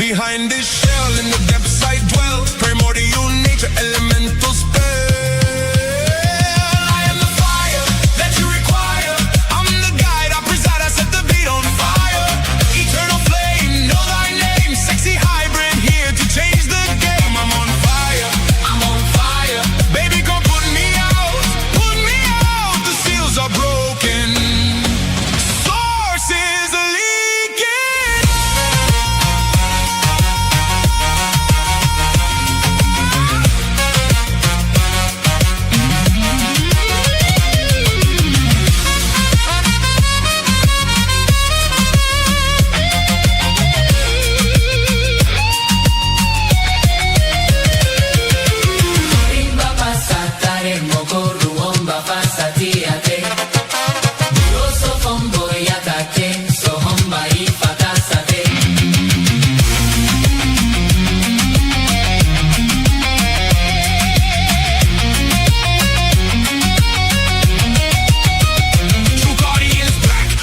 Behind this shell, in the depths I dwell. Primordial nature, elemental spell. I am the fire that you require. I'm the guide, I preside, I set the beat on fire. Eternal flame, know thy name. Sexy hybrid here to change the game. I'm on fire, I'm on fire. Baby, come put me out, put me out. The seals are broken. Sources are leaking.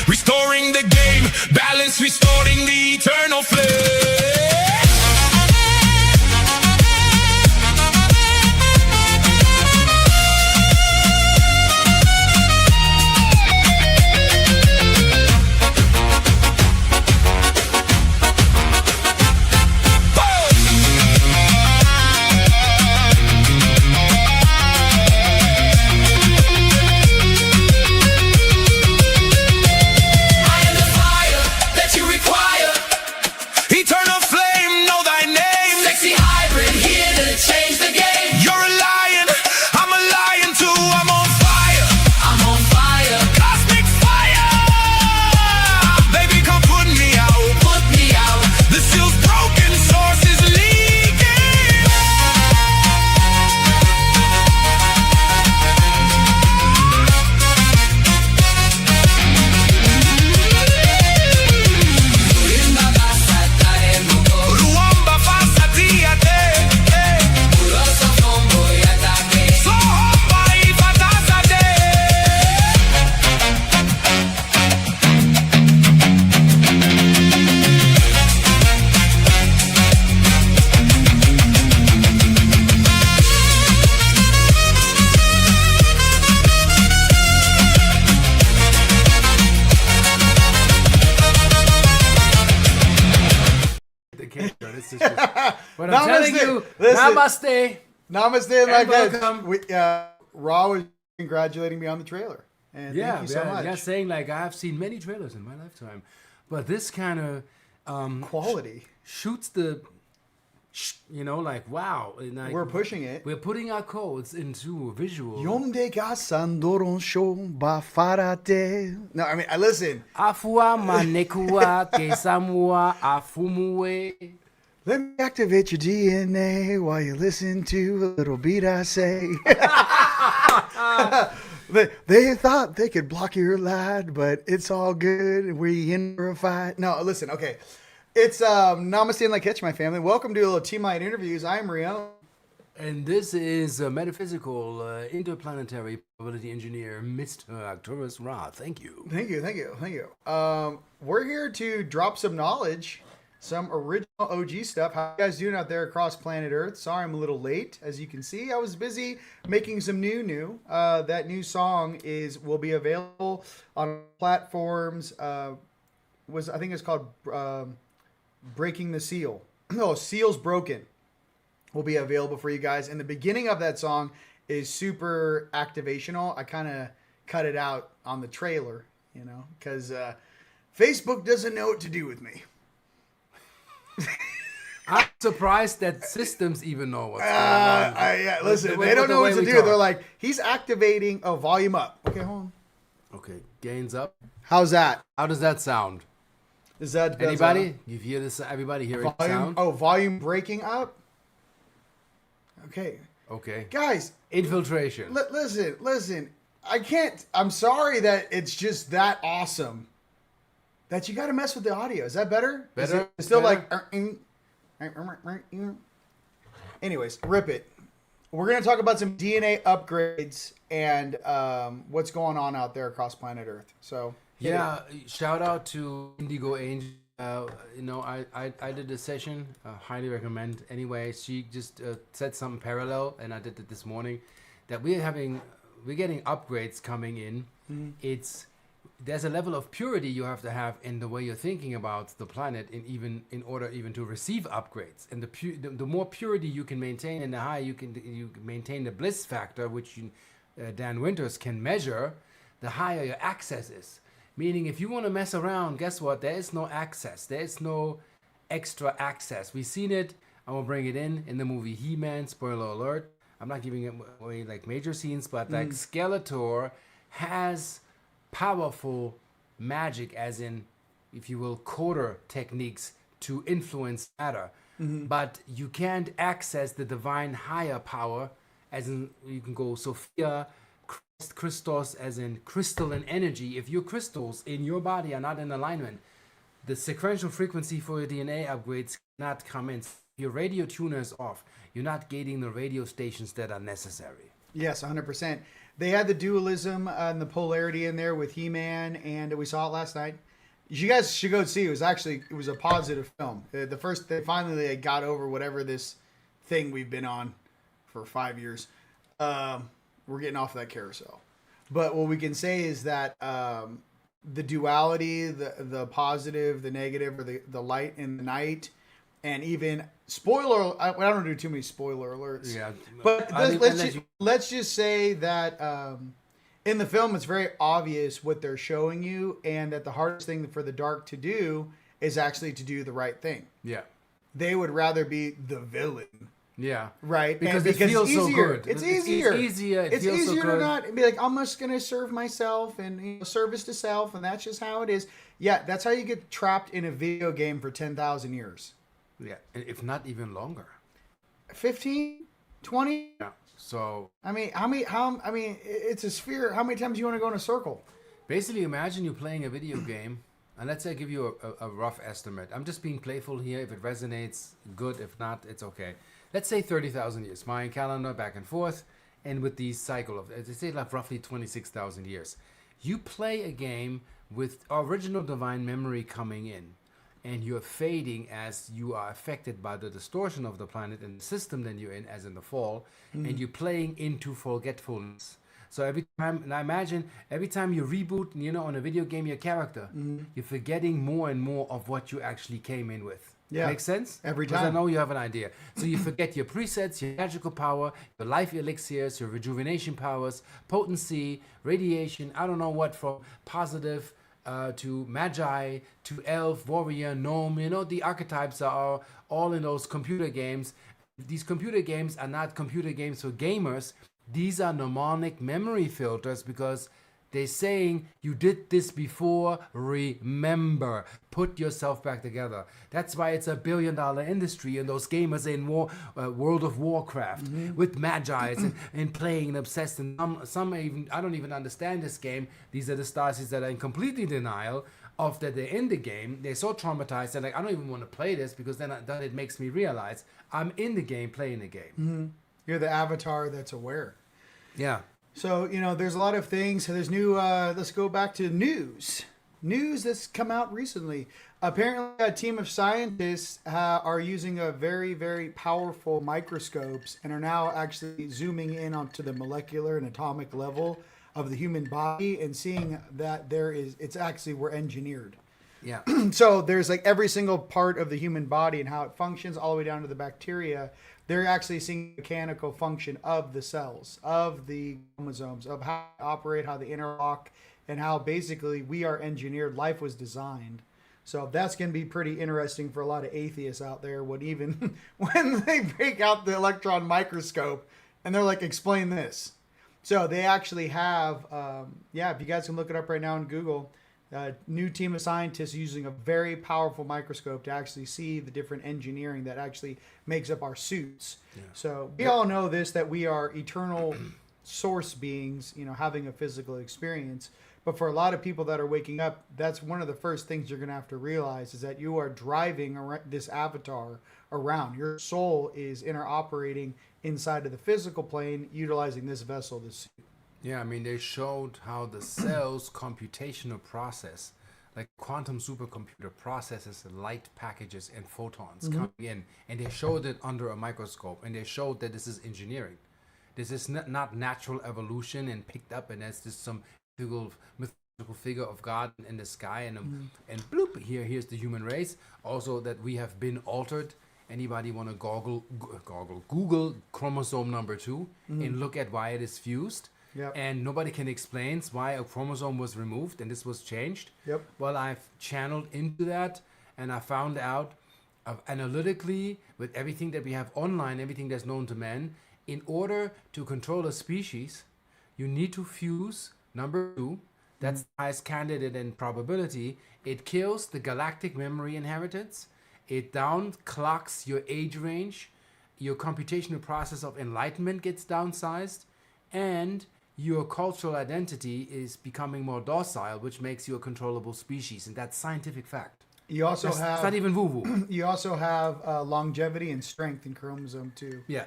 Restoring the game, balance, restoring the eternal flame. Eternal flame, know thy name. Sexy hybrid here to change the game. You're a lion, I'm a lion too. I'm on fire, I'm on fire. Cosmic fire. Baby, come put me out, put me out. The seal's broken, source is leaking. Ruamba fasatiate, Uroso combo y ataque. Sohomba y fatasate. The cake, this is just, but I'm telling you, Listen. namaste. Namaste and like welcome. that. Raw was congratulating me on the trailer. And thank you so much. Yeah, saying like I've seen many trailers in my lifetime, but this kind of Quality. shoots the, like wow, and like, We're pushing it. We're putting our codes into visual. Yonde gasandoron show bafarate. No, I mean, I listen. Afua manekua ke samua afumue. Let me activate your DNA while you listen to a little beat I say. They thought they could block your light, but it's all good. We in for a fight. No, listen, okay. It's Namaste and like catch my family. Welcome to a little TeamLight interviews. I'm RIon. And this is a metaphysical interplanetary probability engineer, Mr. Arcturus Ra. Thank you. Thank you. We're here to drop some knowledge, some original OG stuff. How you guys doing out there across planet Earth? Sorry I'm a little late. As you can see, I was busy making some new. That new song will be available on platforms. I think it's called Breaking the Seal. No, Seal's Broken will be available for you guys. And the beginning of that song is super activational. I kind of cut it out on the trailer, because Facebook doesn't know what to do with me. I'm surprised that systems even know what's going on. Yeah, listen, they don't know what to do. They're like, he's activating. Oh, volume up. Okay, hold on. Okay, gains up. How's that? How does that sound? Is that Anybody? You hear this? Everybody hear it sound? Oh, volume breaking up. Okay. Okay. Guys, infiltration. Listen. I can't. I'm sorry that it's just that awesome that you got to mess with the audio. Is that better? Better. Is it still better? like. Anyways, rip it. We're going to talk about some DNA upgrades and what's going on out there across planet Earth. So yeah, shout out to Indigo Angel I did a session. Highly recommend. Anyway, she just said something parallel, and I did it this morning. That we're getting upgrades coming in. There's a level of purity you have to have in the way you're thinking about the planet, in order to receive upgrades. And the more purity you can maintain, and the higher you maintain the bliss factor, which Dan Winters can measure, the higher your access is. Meaning, if you want to mess around, guess what? There is no access. There is no extra access. We've seen it. I will bring it in the movie He-Man. Spoiler alert. I'm not giving away like major scenes, but like Skeletor has powerful magic, as in, if you will, quarter techniques to influence matter. But you can't access the divine higher power, as in you can go Sophia, Christos, as in crystalline energy. If your crystals in your body are not in alignment, the sequential frequency for your DNA upgrades cannot come in. If your radio tuner is off, you're not gating the radio stations that are necessary. Yes, 100%. They had the dualism and the polarity in there with He-Man, and we saw it last night. You guys should go see. It was a positive film. They finally got over whatever this thing we've been on for 5 years. We're getting off that carousel. But what we can say is that the duality, the positive, the negative, or the light and the night, and even spoiler. I don't do too many spoiler alerts. Yeah, but let's just say that in the film it's very obvious what they're showing you, and that the hardest thing for the dark to do is actually to do the right thing. Yeah, they would rather be the villain. Yeah, right. Because it feels so good. It's easier. It's easier to not be like, I'm just going to serve myself, and service to self, and that's just how it is. Yeah, that's how you get trapped in a video game for 10,000 years. Yeah, if not even longer. 15, 20. Yeah. So I mean, it's a sphere. How many times do you want to go in a circle? Basically, imagine you're playing a video game, and let's say I give you a rough estimate. I'm just being playful here. If it resonates, good. If not, it's okay. Let's say 30,000 years. Mayan calendar, back and forth, and with the cycle of, they say, like roughly 26,000 years. You play a game with original divine memory coming in, and you're fading as you are affected by the distortion of the planet and the system that you're in, as in the fall, and you're playing into forgetfulness. So every time, and I imagine every time you reboot, on a video game, your character, you're forgetting more and more of what you actually came in with. Yeah. Makes sense? Every Because time. I know you have an idea. So you forget your presets, your magical power, your life elixirs, your rejuvenation powers, potency, radiation, I don't know what, from positive to magi, to elf, warrior, gnome. The archetypes are all in those computer games. These computer games are not computer games for gamers. These are mnemonic memory filters, because they're saying you did this before, remember, put yourself back together. That's why it's a $1 billion industry, and those gamers in World of Warcraft with magi's and playing and obsessed. And some even, I don't even understand this game. These are the Stasis that are in completely denial of that they're in the game. They're so traumatized that I don't even want to play this, because then it makes me realize I'm in the game, playing the game. You're the avatar that's aware. Yeah. So, there's a lot of things. There's new, let's go back to news. News that's come out recently. Apparently, a team of scientists are using a very, very powerful microscopes, and are now actually zooming in onto the molecular and atomic level of the human body, and seeing that we're engineered. Yeah. So there's like every single part of the human body and how it functions, all the way down to the bacteria. They're actually seeing the mechanical function of the cells, of the chromosomes, of how they operate, how they interlock, and how basically we are engineered. Life was designed. So that's going to be pretty interesting for a lot of atheists out there, when they break out the electron microscope and they're like, explain this. So they actually have, if you guys can look it up right now on Google, new team of scientists using a very powerful microscope to actually see the different engineering that actually makes up our suits. Yeah. So we all know this, that we are eternal source beings, having a physical experience. But for a lot of people that are waking up, that's one of the first things you're going to have to realize, is that you are driving this avatar around. Your soul is interoperating inside of the physical plane, utilizing this vessel, this suit. Yeah, they showed how the cell's computational process, like quantum supercomputer processes light packages and photons coming in, and they showed it under a microscope, and they showed that this is engineering. This is not natural evolution and picked up, and that's just some mythical figure of God in the sky, and bloop, here's the human race. Also, that we have been altered. Anybody want to Google chromosome number 2 and look at why it is fused? Yep. And nobody can explain why a chromosome was removed and this was changed. Yep. Well, I've channeled into that, and I found out analytically, with everything that we have online, everything that's known to man, in order to control a species, you need to fuse number 2. That's the highest candidate in probability. It kills the galactic memory inheritance. It downclocks your age range. Your computational process of enlightenment gets downsized. And your cultural identity is becoming more docile, which makes you a controllable species. And that's scientific fact. You also It's have not even woo-woo. you also have longevity and strength in chromosome 2. Yeah.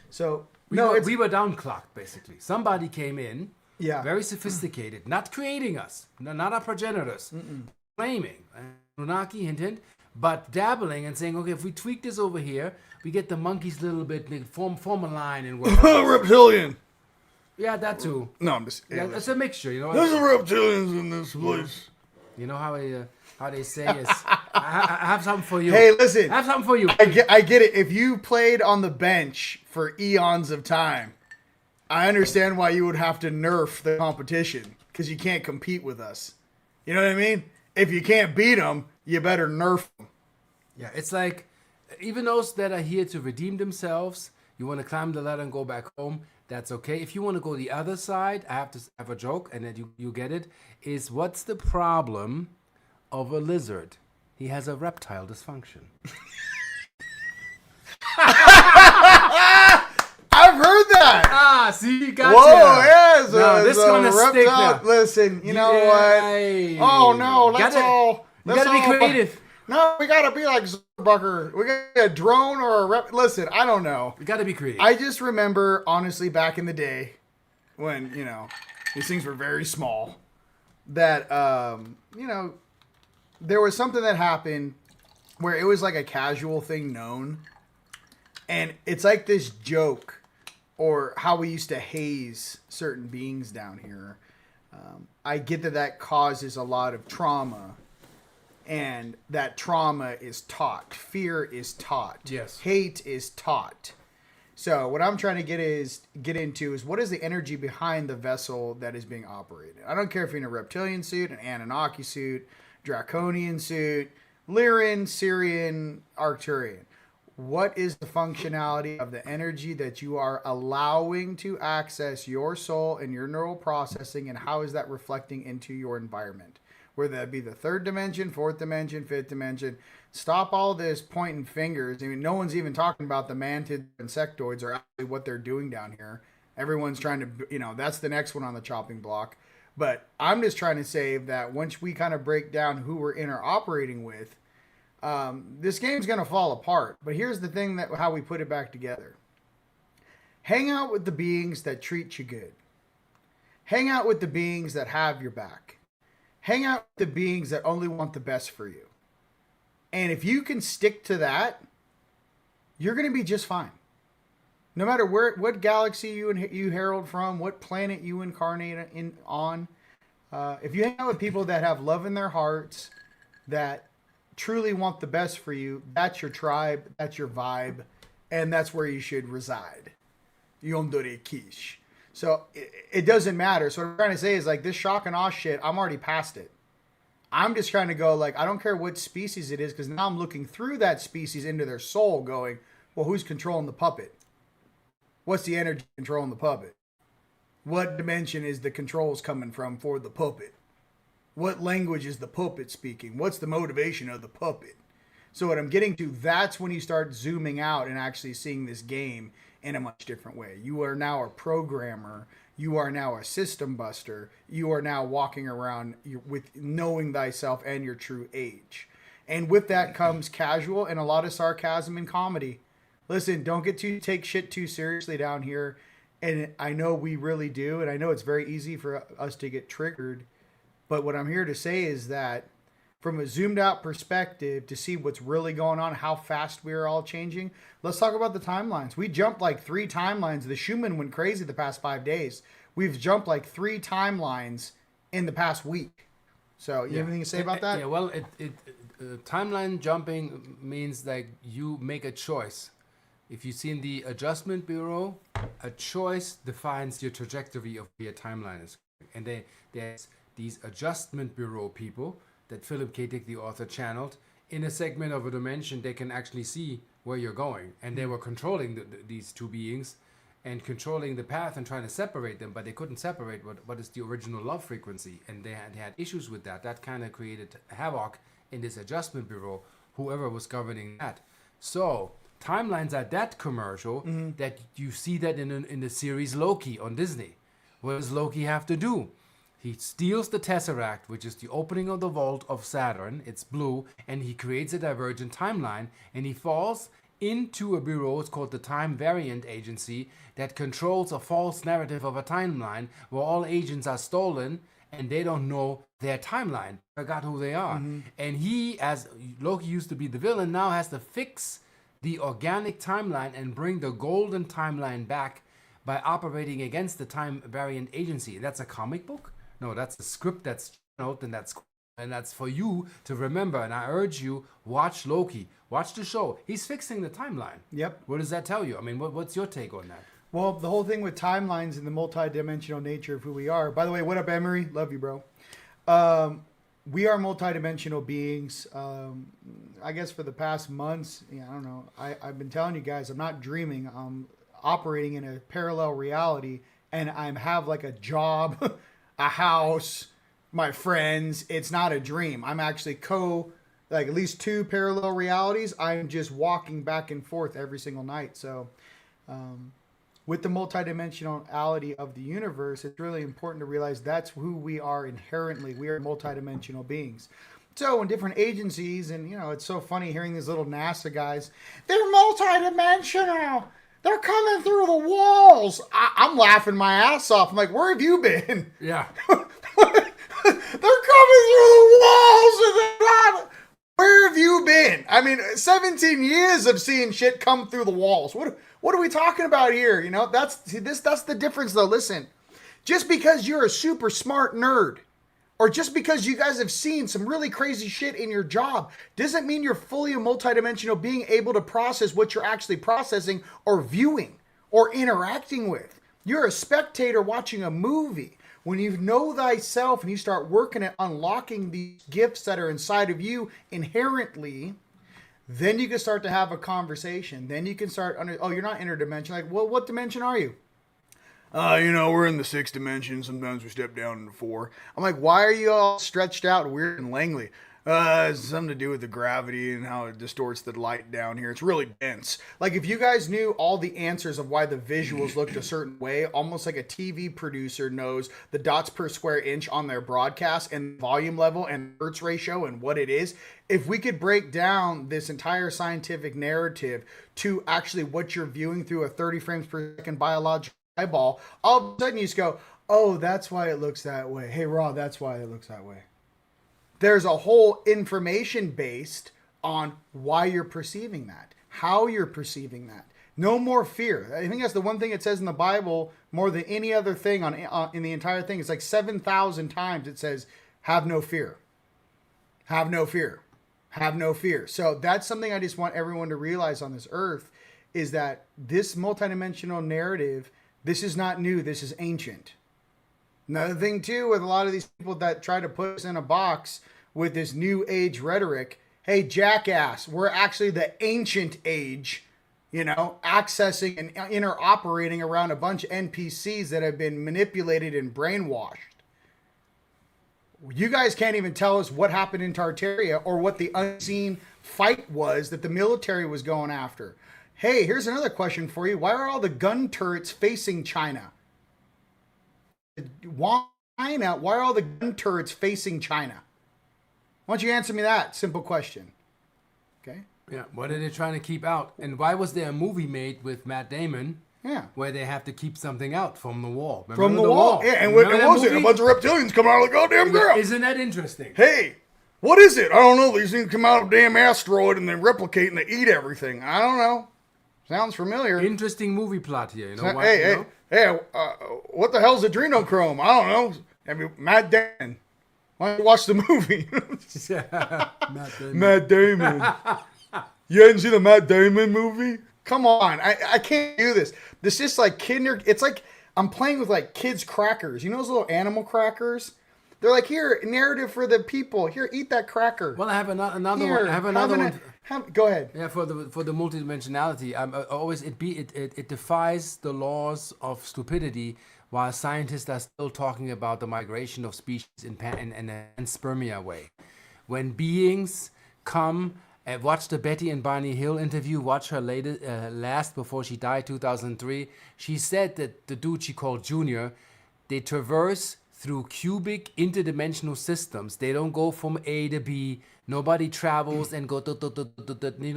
So We were downclocked, basically. Somebody came in, yeah. very sophisticated, not creating us, not our progenitors, claiming, Anunnaki, hint, hint, but dabbling and saying, okay, if we tweak this over here, we get the monkeys a little bit, they form a line and work. Reptilian. Yeah, that too. No, I'm just. Yeah, it's a mixture, you know. There's reptilians in this place. You know how they say is, I have something for you. Hey, listen. I have something for you. I get it. If you played on the bench for eons of time, I understand why you would have to nerf the competition, because you can't compete with us. You know what I mean? If you can't beat them, you better nerf them. Yeah, it's like, even those that are here to redeem themselves, you want to climb the ladder and go back home, that's okay. If you want to go the other side, I have to have a joke, and then you get it, is what's the problem of a lizard? He has a reptile dysfunction. I've heard that. Ah, see, you got Whoa, yes. No, this gonna stick now. Listen, you know Yay. what? Oh, no, let's Gotta- all... You let's gotta be all- creative. No, we gotta be like Zuckerbucker. We got a drone or a rep. Listen, I don't know. You gotta be creative. I just remember, honestly, back in the day, when, you know, these things were very small, that, you know, there was something that happened where it was like a casual thing known. And it's like this joke, or how we used to haze certain beings down here. I get that causes a lot of trauma. And that trauma is taught. Fear is taught. Yes. Hate is taught. So what I'm trying to get into is what is the energy behind the vessel that is being operated. I don't care if you're in a reptilian suit, an Anunnaki suit, Draconian suit, Lyran, Syrian, Arcturian. What is the functionality of the energy that you are allowing to access your soul and your neural processing, and how is that reflecting into your environment? Whether that be the third dimension, fourth dimension, fifth dimension. Stop all this pointing fingers. I mean, no one's even talking about the mantids and sectoids or actually what they're doing down here. Everyone's trying to, you know, that's the next one on the chopping block. But I'm just trying to say that once we kind of break down who we're interoperating with, this game's going to fall apart. But here's the thing, that how we put it back together. Hang out with the beings that treat you good. Hang out with the beings that have your back. Hang out with the beings that only want the best for you. And if you can stick to that, you're going to be just fine. No matter what galaxy you herald from, what planet you incarnate on. If you hang out with people that have love in their hearts, that truly want the best for you, that's your tribe, that's your vibe, and that's where you should reside. Yondore Kish. So it doesn't matter. So what I'm trying to say is, like, this shock and awe shit, I'm already past it. I'm just trying to go, like, I don't care what species it is, because now I'm looking through that species into their soul going, well, who's controlling the puppet? What's the energy controlling the puppet? What dimension is the controls coming from for the puppet? What language is the puppet speaking? What's the motivation of the puppet? So what I'm getting to, that's when you start zooming out and actually seeing this game in a much different way. You are now a programmer. You are now a system buster. You are now walking around with knowing thyself and your true age. And with that comes casual and a lot of sarcasm and comedy. Listen, don't take shit too seriously down here. And I know we really do. And I know it's very easy for us to get triggered. But what I'm here to say is that from a zoomed out perspective to see what's really going on, how fast we are all changing. Let's talk about the timelines. We jumped like 3 timelines. The Schumann went crazy the past 5 days. We've jumped like 3 timelines in the past week. So you have anything to say about that? Yeah, well, timeline jumping means like you make a choice. If you see in the Adjustment Bureau, a choice defines your trajectory of where your timeline is. And there's these Adjustment Bureau people that Philip K. Dick, the author, channeled. In a segment of a dimension, they can actually see where you're going. And they were controlling these 2 beings and controlling the path and trying to separate them, but they couldn't separate what is the original love frequency. And they had issues with that. That kind of created havoc in this Adjustment Bureau, whoever was governing that. So timelines are that commercial that you see that in the series Loki on Disney. What does Loki have to do? He steals the Tesseract, which is the opening of the vault of Saturn. It's blue, and he creates a divergent timeline, and he falls into a bureau. It's called the Time Variant Agency that controls a false narrative of a timeline where all agents are stolen and they don't know their timeline. Forgot who they are. And he, as Loki used to be the villain, now has to fix the organic timeline and bring the golden timeline back by operating against the Time Variant Agency. That's a comic book? No, that's a script that's out, and that's for you to remember. And I urge you, watch Loki. Watch the show. He's fixing the timeline. Yep. What does that tell you? I mean, what's your take on that? Well, the whole thing with timelines and the multidimensional nature of who we are. By the way, what up, Emery? Love you, bro. We are multidimensional beings. I guess for the past months, I don't know. I've been telling you guys, I'm not dreaming. I'm operating in a parallel reality, and I have like a job, a house, my friends. It's not a dream. I'm actually like at least 2 parallel realities. I'm just walking back and forth every single night. So, with the multidimensionality of the universe, it's really important to realize that's who we are inherently. We are multidimensional beings. So in different agencies, and it's so funny hearing these little NASA guys, they're multidimensional. They're coming through the walls. I'm laughing my ass off. I'm like, where have you been? Yeah. They're coming through the walls and they're not. Where have you been? I mean, 17 years of seeing shit come through the walls. What are we talking about here? That's the difference though. Listen, just because you're a super smart nerd, or just because you guys have seen some really crazy shit in your job, doesn't mean you're fully a multidimensional being able to process what you're actually processing or viewing or interacting with. You're a spectator watching a movie. When you know thyself and you start working at unlocking these gifts that are inside of you inherently, then you can start to have a conversation. Then you can start you're not interdimensional. Like, well, what dimension are you? We're in the 6th dimension. Sometimes we step down into 4. I'm like, why are you all stretched out weird and Langley? It's something to do with the gravity and how it distorts the light down here. It's really dense. Like, if you guys knew all the answers of why the visuals looked a certain way, almost like a TV producer knows the dots per square inch on their broadcast and volume level and hertz ratio and what it is, if we could break down this entire scientific narrative to actually what you're viewing through a 30 frames per second biological eyeball, all of a sudden you just go, oh, that's why it looks that way. Hey, Raw, that's why it looks that way. There's a whole information based on why you're perceiving that, how you're perceiving that. No more fear. I think that's the one thing it says in the Bible more than any other thing in the entire thing. It's like 7,000 times it says, have no fear. Have no fear. Have no fear. So that's something I just want everyone to realize on this earth is that this multidimensional narrative, this is not new. This is ancient. Another thing, too, with a lot of these people that try to put us in a box with this new age rhetoric, hey, jackass, we're actually the ancient age, accessing and interoperating around a bunch of NPCs that have been manipulated and brainwashed. You guys can't even tell us what happened in Tartaria or what the unseen fight was that the military was going after. Hey, here's another question for you. Why are all the gun turrets facing China? Why are all the gun turrets facing China? Why don't you answer me that simple question? Okay. Yeah. What are they trying to keep out? And why was there a movie made with Matt Damon? Yeah. Where they have to keep something out from the wall. From the wall. Yeah, and what was it? A bunch of reptilians come out of the goddamn girl. Isn't that interesting? Hey, What is it? I don't know. These things come out of a damn asteroid and they replicate and they eat everything. I don't know. Sounds familiar. Interesting movie plot here. You know why? Hey, what the hell's adrenochrome? I don't know. I mean, Matt Damon. Why don't you watch the movie? Matt Damon. You hadn't seen the Matt Damon movie? Come on. I can't do this. This is like it's like I'm playing with like kids' crackers. You know those little animal crackers? They're like, here, narrative for the people. Here, eat that cracker. Well, I have another Here, one. I have another one. Go ahead. Yeah, for the multidimensionality, it defies the laws of stupidity. While scientists are still talking about the migration of species in a panspermia way, when beings come and watch the Betty and Barney Hill interview, watch her last before she died, 2003. She said that the dude she called Junior, they traverse through cubic interdimensional systems. They don't go from A to B. Nobody travels and go,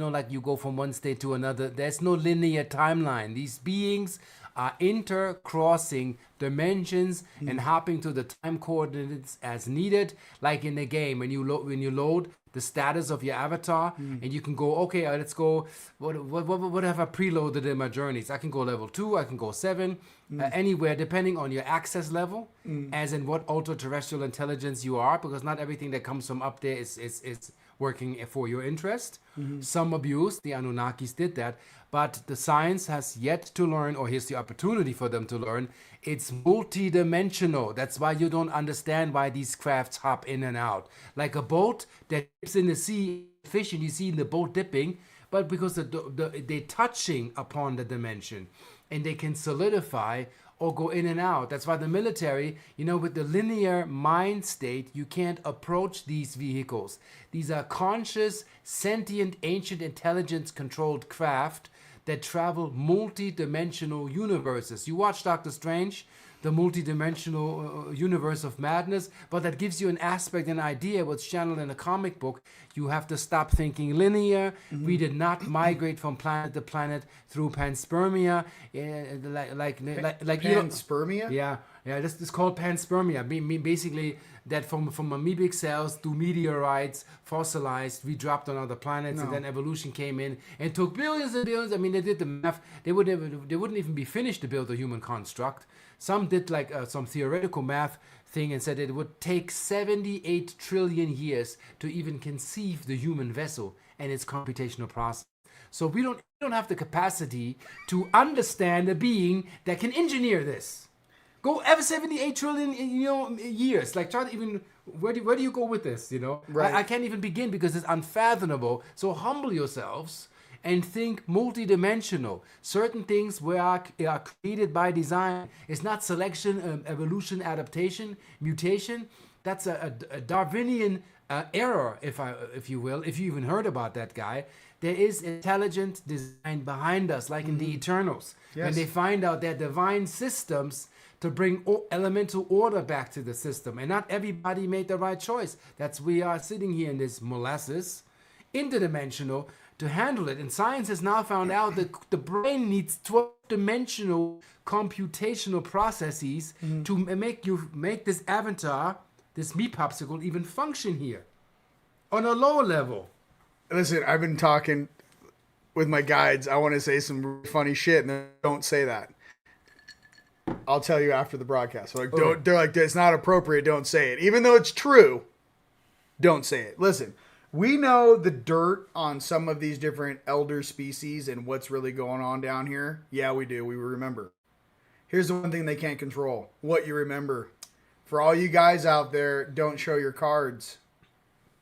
like you go from one state to another. There's no linear timeline. These beings are intercrossing dimensions and hopping to the time coordinates as needed, like in the game when you load the status of your avatar and you can go, okay, let's go, what have I preloaded in my journeys? I can go level 2, I can go 7, anywhere depending on your access level, as in what ultra-terrestrial intelligence you are, because not everything that comes from up there is working for your interest. Some abuse, the Anunnakis did that, but the science has yet to learn, or here's the opportunity for them to learn, it's multi-dimensional. That's why you don't understand why these crafts hop in and out. Like a boat that dips in the sea, fish, and you see the boat dipping, but because they're touching upon the dimension, and they can solidify or go in and out. That's why the military, with the linear mind state, you can't approach these vehicles. These are conscious, sentient, ancient intelligence-controlled craft that travel multi-dimensional universes. You watch Doctor Strange, the multi-dimensional universe of madness, but that gives you an aspect, an idea what's channeled in a comic book. You have to stop thinking linear. We did not migrate from planet to planet through panspermia, like Panspermia? Yeah, this is called panspermia. Basically, that from amoebic cells to meteorites, fossilized, we dropped on other planets, and then evolution came in and took billions and billions. I mean, they did the math. They wouldn't even be finished to build a human construct. Some did like some theoretical math thing and said it would take 78 trillion years to even conceive the human vessel and its computational process. So we don't have the capacity to understand a being that can engineer this. Go ever 78 trillion years. Like, try to even where do you go with this? Right. I can't even begin because it's unfathomable. So humble yourselves and think multidimensional. Certain things are created by design. It's not selection, evolution, adaptation, mutation. That's a Darwinian error, if you will. If you even heard about that guy, there is intelligent design behind us, like in the Eternals. Yes. When they find out their divine systems to bring elemental order back to the system, and not everybody made the right choice. We are sitting here in this molasses, interdimensional, to handle it. And science has now found out that the brain needs 12-dimensional computational processes to make this avatar, this meat popsicle, even function here on a lower level. Listen, I've been talking with my guides. I want to say some really funny shit, and they don't say that. I'll tell you after the broadcast. They're like, it's not appropriate. Don't say it. Even though it's true, don't say it. Listen, we know the dirt on some of these different elder species and what's really going on down here. Yeah, we do. We remember. Here's the one thing they can't control. What you remember. For all you guys out there, don't show your cards.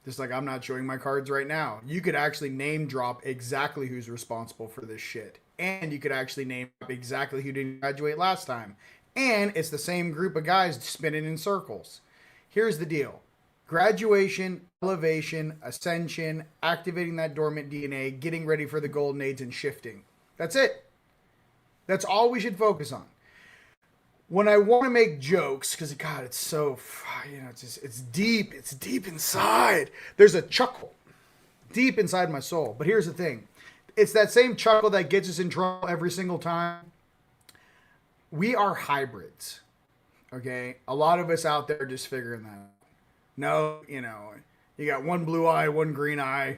Just like I'm not showing my cards right now. You could actually name drop exactly who's responsible for this shit. And you could actually name drop exactly who didn't graduate last time. And it's the same group of guys spinning in circles. Here's the deal. Graduation, elevation, ascension, activating that dormant DNA, getting ready for the golden age, and shifting. That's it. That's all we should focus on. When I want to make jokes, because God, it's so, it's deep inside. There's a chuckle deep inside my soul. But here's the thing. It's that same chuckle that gets us in trouble every single time. We are hybrids. Okay? A lot of us out there are just figuring that out. No, you got one blue eye, one green eye,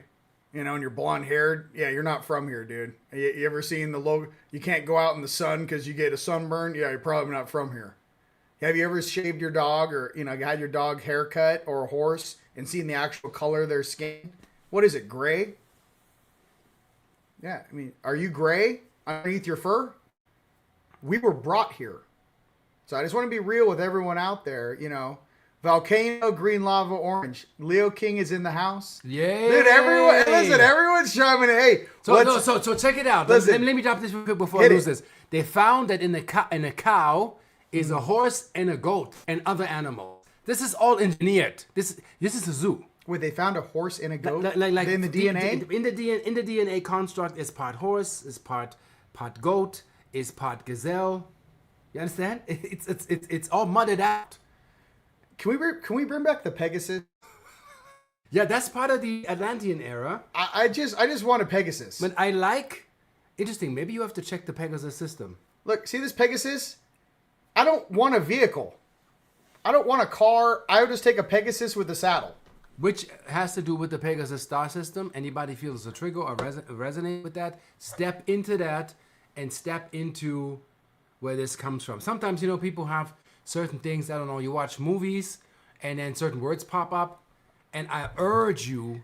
you know, and you're blonde haired. Yeah, you're not from here, dude. You ever seen the logo? You can't go out in the sun because you get a sunburn. Yeah, you're probably not from here. Have you ever shaved your dog or, you know, had your dog haircut or a horse and seen the actual color of their skin? What is it, gray? Yeah, I mean, are you gray underneath your fur? We were brought here. So I just want to be real with everyone out there, you know. Volcano, green lava, orange. Leo King is in the house. Yeah. Dude, everyone's chiming in. Hey, so check it out. Let me drop this real quick before I lose this. They found that in a cow is a horse and a goat and other animals. This is all engineered. This is a zoo. Wait, they found a horse and a goat like in the DNA? In the DNA construct is part horse, is part goat, is part gazelle. You understand? It's all mudded out. Can we bring back the Pegasus? Yeah, that's part of the Atlantean era. I just want a Pegasus. But interesting. Maybe you have to check the Pegasus system. Look, see this Pegasus? I don't want a vehicle. I don't want a car. I would just take a Pegasus with a saddle. Which has to do with the Pegasus star system. Anybody feels a trigger or resonate with that, step into that and step into where this comes from. Sometimes, you know, people have certain things, I don't know, you watch movies and then certain words pop up. And I urge you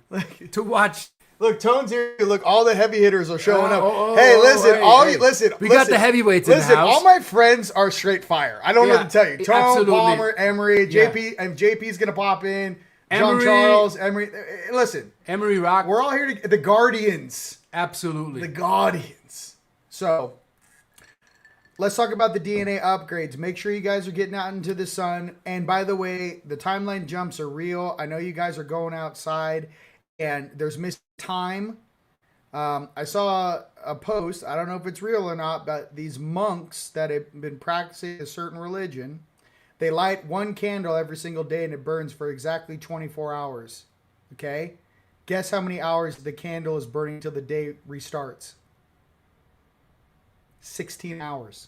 to watch. Look, Tone's here. Look, all the heavy hitters are showing up. Listen, We got the heavyweights in the house. All my friends are straight fire. I don't know what to tell you. Tone, absolutely. Palmer, Emery, Yeah. JP, and JP's gonna pop in. John Emery. Charles, Emery. Listen, Emery Rock. we're all here to the Guardians. Absolutely. The Guardians. So, let's talk about the DNA upgrades. Make sure you guys are getting out into the sun. And by the way, the timeline jumps are real. I know you guys are going outside and there's missed time. I saw a post, I don't know if it's real or not, but these monks that have been practicing a certain religion, they light one candle every single day and it burns for exactly 24 hours. Okay? Guess how many hours the candle is burning until the day restarts? 16 hours.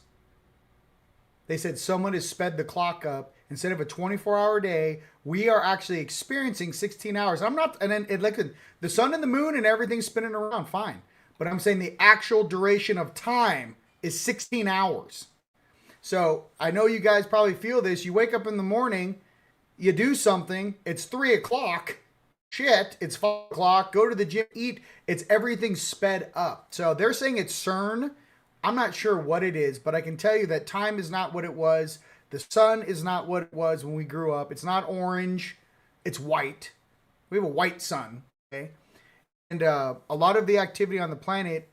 They said someone has sped the clock up. Instead of a 24-hour day, we are actually experiencing 16 hours. The sun and the moon and everything's spinning around, fine. But I'm saying the actual duration of time is 16 hours. So I know you guys probably feel this. You wake up in the morning, you do something, it's 3 o'clock. Shit, it's 5 o'clock. Go to the gym, eat. It's everything sped up. So they're saying it's CERN. I'm not sure what it is, but I can tell you that time is not what it was. The sun is not what it was when we grew up. It's not orange. It's white. We have a white sun. Okay. And a lot of the activity on the planet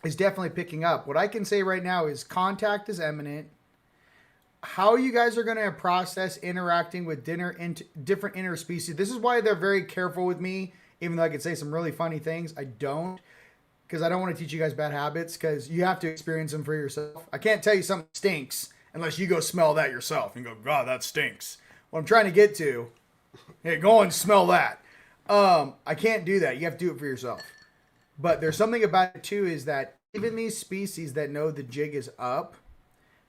is definitely picking up. What I can say right now is contact is imminent. How you guys are going to process interacting with different interspecies. This is why they're very careful with me, even though I could say some really funny things. I don't, because I don't want to teach you guys bad habits, because you have to experience them for yourself. I can't tell you something stinks unless you go smell that yourself and go, God, that stinks. What I'm trying to get to, hey, go and smell that. I can't do that. You have to do it for yourself. But there's something about it too, is that even these species that know the jig is up,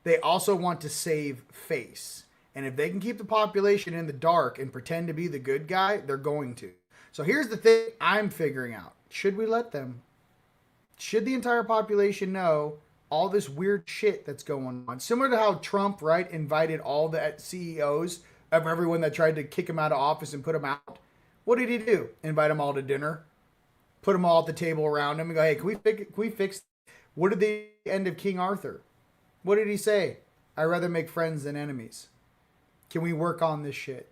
they also want to save face. And if they can keep the population in the dark and pretend to be the good guy, they're going to. So here's the thing I'm figuring out. Should we let them? Should the entire population know all this weird shit that's going on? Similar to how Trump, right, invited all the CEOs of everyone that tried to kick him out of office and put him out. What did he do? Invite them all to dinner, put them all at the table around him and go, hey, can we fix? What did the end of King Arthur? What did he say? I'd rather make friends than enemies. Can we work on this shit?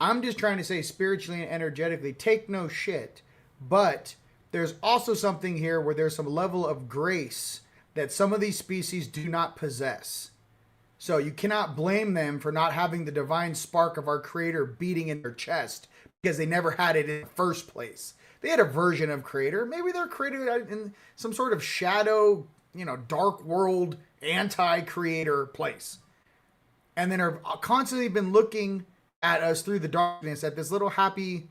I'm just trying to say spiritually and energetically, take no shit. But there's also something here where there's some level of grace that some of these species do not possess. So you cannot blame them for not having the divine spark of our Creator beating in their chest because they never had it in the first place. They had a version of Creator. Maybe they're created in some sort of shadow, dark world, anti-creator place. And then are constantly been looking at us through the darkness at this little happy...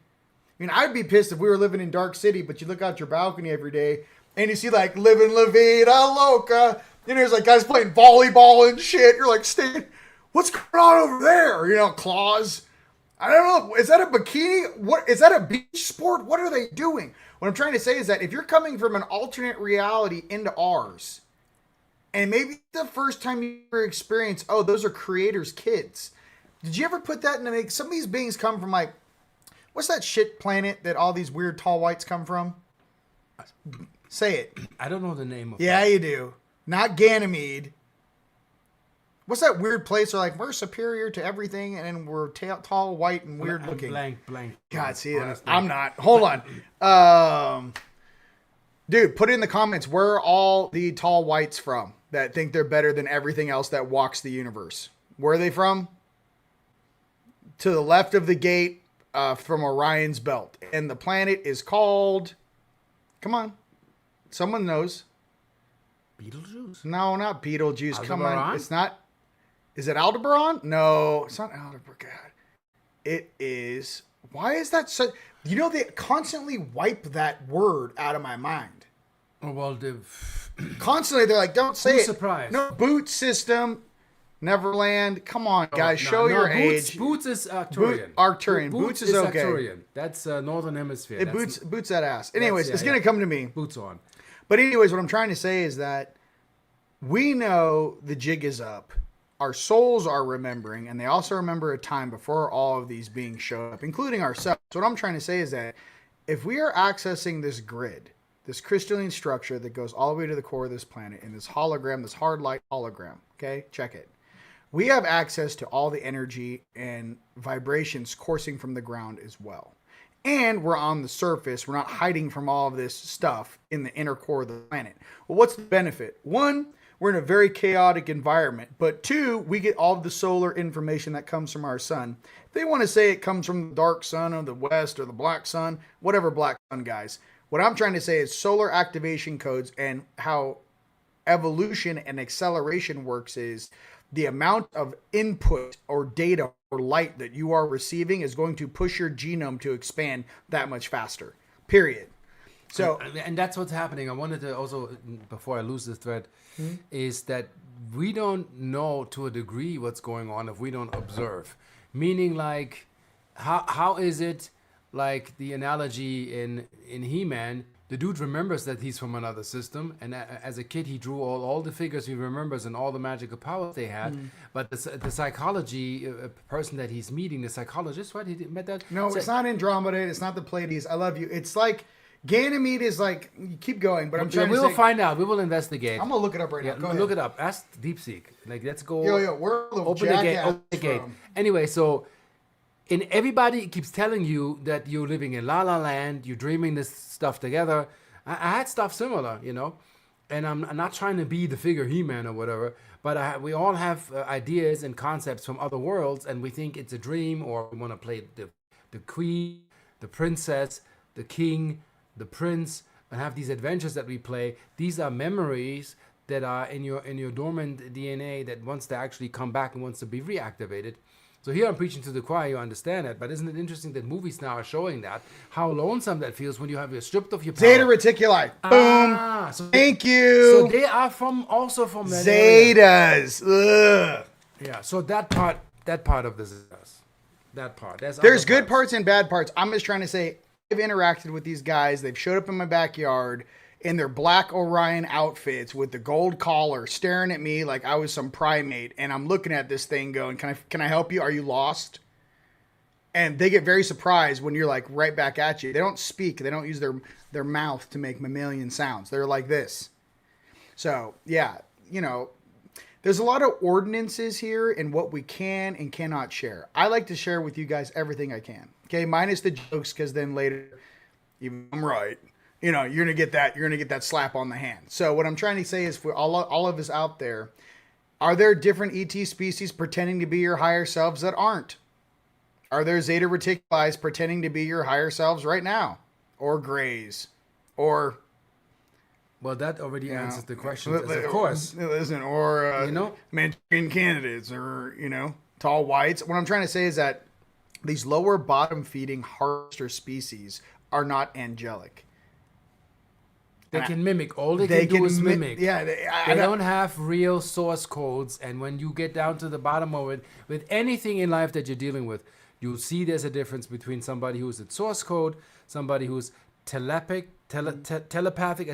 I'd be pissed if we were living in Dark City, but you look out your balcony every day and you see like living La Vida Loca. There's like guys playing volleyball and shit. You're like, Stan, what's going on over there? Claws. I don't know. Is that a bikini? What is that a beach sport? What are they doing? What I'm trying to say is that if you're coming from an alternate reality into ours, and maybe the first time you ever experience, oh, those are creators' kids. Did you ever put that in the make? Some of these beings come from like, what's that shit planet that all these weird tall whites come from? Say it. I don't know the name of it. Yeah, you do. Not Ganymede. What's that weird place where like we're superior to everything and we're tall, white, and weird looking? Blank. God, see, honestly. I'm not. Hold on. Dude, put in the comments where are all the tall whites from that think they're better than everything else that walks the universe. Where are they from? To the left of the gate from Orion's belt. And the planet is called... Come on. Someone knows. Beetlejuice? No, not Beetlejuice. Come on. Aldebaran? It's not... Is it Aldebaran? No, it's not Aldebaran. God. It is... Why is that such... You know, they constantly wipe that word out of my mind. Oh, well, Constantly, they're like, don't say Who's it. surprised? No, Boot System, Neverland. Come on, guys, show your age. Boots is Arcturian. Arcturian. Boots is okay. Arcturian. That's Northern Hemisphere. Boots that ass. Anyways, it's going to come to me. Boots on. But anyways, what I'm trying to say is that we know the jig is up. Our souls are remembering, and they also remember a time before all of these beings showed up, including ourselves. So what I'm trying to say is that if we are accessing this grid, this crystalline structure that goes all the way to the core of this planet in this hologram, this hard light hologram, okay, check it. We have access to all the energy and vibrations coursing from the ground as well. And we're on the surface. We're not hiding from all of this stuff in the inner core of the planet. Well, what's the benefit? One, we're in a very chaotic environment. But two, we get all of the solar information that comes from our sun. If they want to say it comes from the dark sun or the west or the black sun, whatever black sun, guys. What I'm trying to say is solar activation codes and how evolution and acceleration works is the amount of input or data or light that you are receiving is going to push your genome to expand that much faster. Period. So, and that's what's happening. I wanted to also, before I lose this thread, is that we don't know to a degree what's going on if we don't observe. Meaning, like, how is it like the analogy in He-Man? The dude remembers that he's from another system, and as a kid he drew all the figures he remembers and all the magical powers they had. But the psychology person that he's meeting, the psychologist, right? He met that. no, it's not Andromeda. It's not the Pleiades. I love you. It's like Ganymede is like, you keep going, but I'm trying to we say. will find out. We will investigate. I'm going to look it up right now. Yeah, Go ahead. look it up. Ask DeepSeek. Like, let's go. Yo, where are the Open the gate. Open the gate. from? Anyway, so. And everybody keeps telling you that you're living in La La Land, you're dreaming this stuff together. I had stuff similar, you know, and I'm not trying to be the figure He-Man or whatever, but we all have ideas and concepts from other worlds, and we think it's a dream, or we want to play the queen, the princess, the king, the prince, and have these adventures that we play. These are memories that are in your dormant DNA that wants to actually come back and wants to be reactivated. So here I'm preaching to the choir, you understand it, but isn't it interesting that movies now are showing that, how lonesome that feels when you have stripped of your power. Zeta Reticuli. Boom. So, Thank you. so they are also from that area. Zetas. Ugh. Yeah, so that part of this is us. That part. There's There's other good parts and bad parts. I'm just trying to say, I've interacted with these guys. They've showed up in my backyard in their black Orion outfits with the gold collar, staring at me like I was some primate. And I'm looking at this thing going, can I help you? Are you lost? And they get very surprised when you're like right back at you. They don't speak. They don't use their mouth to make mammalian sounds. They're like this. So, yeah, you know, there's a lot of ordinances here in what we can and cannot share. I like to share with you guys everything I can. Okay, minus the jokes, because then later, even I'm right. You know, you're gonna get that slap on the hand. So what I'm trying to say is, for all of us out there, are there different ET species pretending to be your higher selves that aren't? Are there Zeta Reticuli pretending to be your higher selves right now, or Greys, or? Well, that already answers the question. Of course, listen, or you know, Manchurian candidates, or tall whites. What I'm trying to say is that these lower bottom feeding harvester species are not angelic. They can mimic. All they can do is mimic. Yeah, they don't have real source codes. And when you get down to the bottom of it, with anything in life that you're dealing with, You'll see there's a difference between somebody who's at source code, somebody who's telepathic, as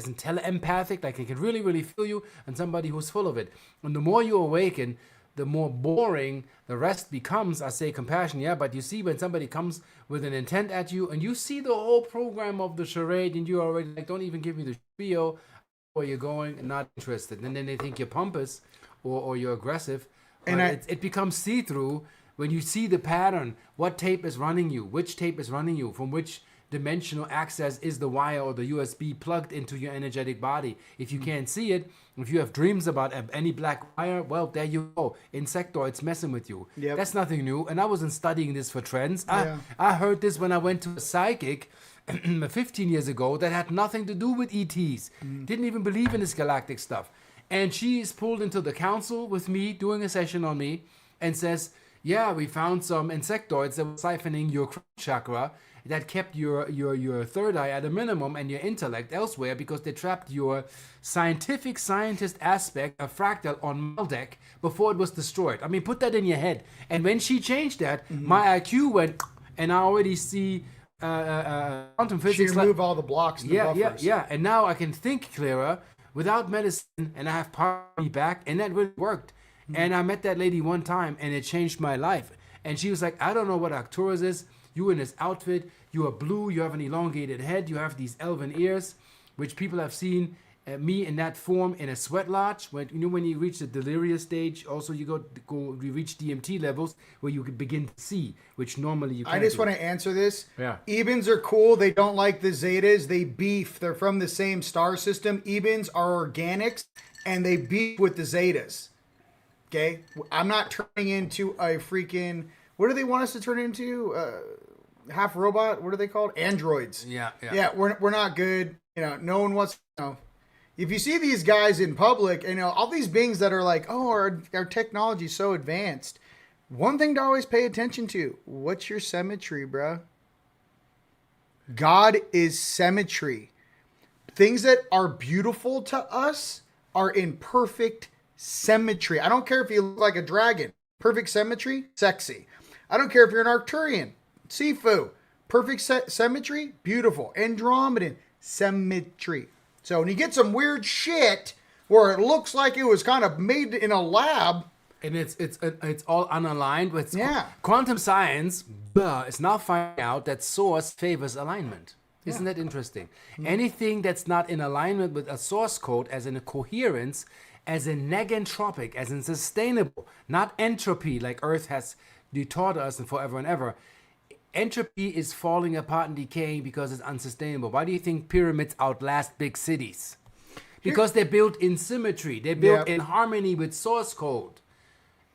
in teleempathic, like he can really, really feel you, and somebody who's full of it. And the more you awaken, the more boring the rest becomes. I say compassion, yeah, but you see when somebody comes with an intent at you, and you see the whole program of the charade, and you're already like, don't even give me the spiel, where you're going, and not interested. And then they think you're pompous or you're aggressive. And it becomes see-through when you see the pattern. What tape is running you? Which tape is running you? From which dimensional access is the wire or the USB plugged into your energetic body? If you can't see it, if you have dreams about any black wire, well, there you go. Insectoids messing with you. Yep. That's nothing new. And I wasn't studying this for trends. I heard this when I went to a psychic 15 years ago that had nothing to do with ETs. Didn't even believe in this galactic stuff. And she is pulled into the council with me, doing a session on me, and says, yeah, we found some insectoids that were siphoning your crown chakra that kept your third eye at a minimum and your intellect elsewhere, because they trapped your scientific scientist aspect of fractal on Maldek before it was destroyed. I mean, put that in your head. And when she changed that, my IQ went, and I already see quantum physics. She removed all the blocks and the buffers. Yeah. And now I can think clearer without medicine, and I have part of me back, and that really worked. And I met that lady one time, and it changed my life. And she was like, I don't know what Arcturus is. You in this outfit, you are blue, you have an elongated head, you have these elven ears, which people have seen me in that form in a sweat lodge. When you reach the delirious stage, also you reach DMT levels where you can begin to see, which normally you can't. I just want to answer this. Yeah. Ebens are cool. They don't like the Zetas. They beef. They're from the same star system. Ebens are organics, and they beef with the Zetas. Okay? I'm not turning into a freaking... What do they want us to turn into? Half robot? What are they called? Androids. Yeah. Yeah, we're not good. No one wants... If you see these guys in public, all these beings that are like, oh, our technology's so advanced. One thing to always pay attention to. What's your symmetry, bro? God is symmetry. Things that are beautiful to us are in perfect symmetry. I don't care if you look like a dragon. Perfect symmetry, sexy. I don't care if you're an Arcturian. Sifu. Perfect symmetry, beautiful. Andromedan, symmetry. So when you get some weird shit where it looks like it was kind of made in a lab, and it's all unaligned with Yeah. Quantum science is now finding out that source favors alignment. Isn't that interesting? Anything that's not in alignment with a source code, as in a coherence, as in negentropic, as in sustainable, not entropy like Earth has taught us and forever and ever. Entropy is falling apart and decaying because it's unsustainable. Why do you think pyramids outlast big cities? Because they're built in symmetry. They're built in harmony with source code.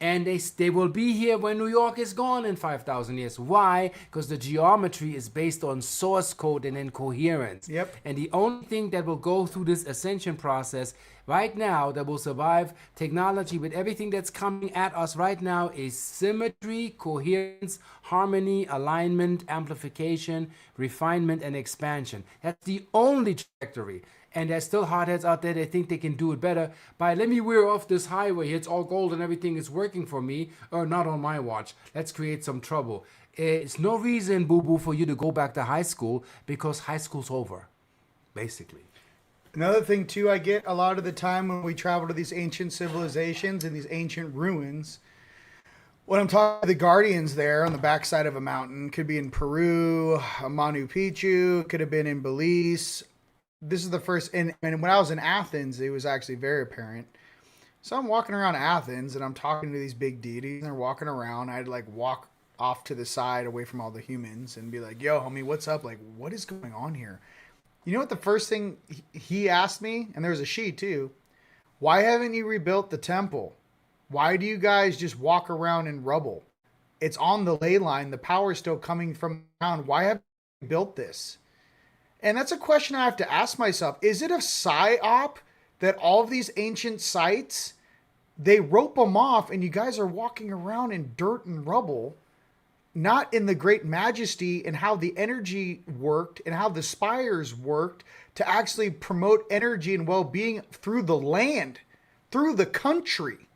And they will be here when New York is gone in 5,000 years. Why? Because the geometry is based on source code and incoherence. Yep. And the only thing that will go through this ascension process right now, that will survive technology with everything that's coming at us right now, is symmetry, coherence, harmony, alignment, amplification, refinement, and expansion. That's the only trajectory. And there's still hotheads out there that think they can do it better by, let me wear off this highway, it's all gold and everything is working for me, or not on my watch. Let's create some trouble. It's no reason, boo-boo, for you to go back to high school, because high school's over, basically. Another thing, too, I get a lot of the time when we travel to these ancient civilizations and these ancient ruins, when I'm talking to the guardians there on the backside of a mountain, could be in Peru, Manu Picchu, could have been in Belize. This is the first, and when I was in Athens, it was actually very apparent. So I'm walking around Athens, and I'm talking to these big deities, and they're walking around. I'd like walk off to the side away from all the humans and be like, yo, homie, what's up? Like, what is going on here? You know what the first thing he asked me, and there was a she too, why haven't you rebuilt the temple? Why do you guys just walk around in rubble? It's on the ley line. The power is still coming from the ground. Why haven't you built this? And that's a question I have to ask myself. Is it a psyop that all of these ancient sites, they rope them off and you guys are walking around in dirt and rubble, not in the great majesty and how the energy worked and how the spires worked to actually promote energy and well-being through the land, through the country.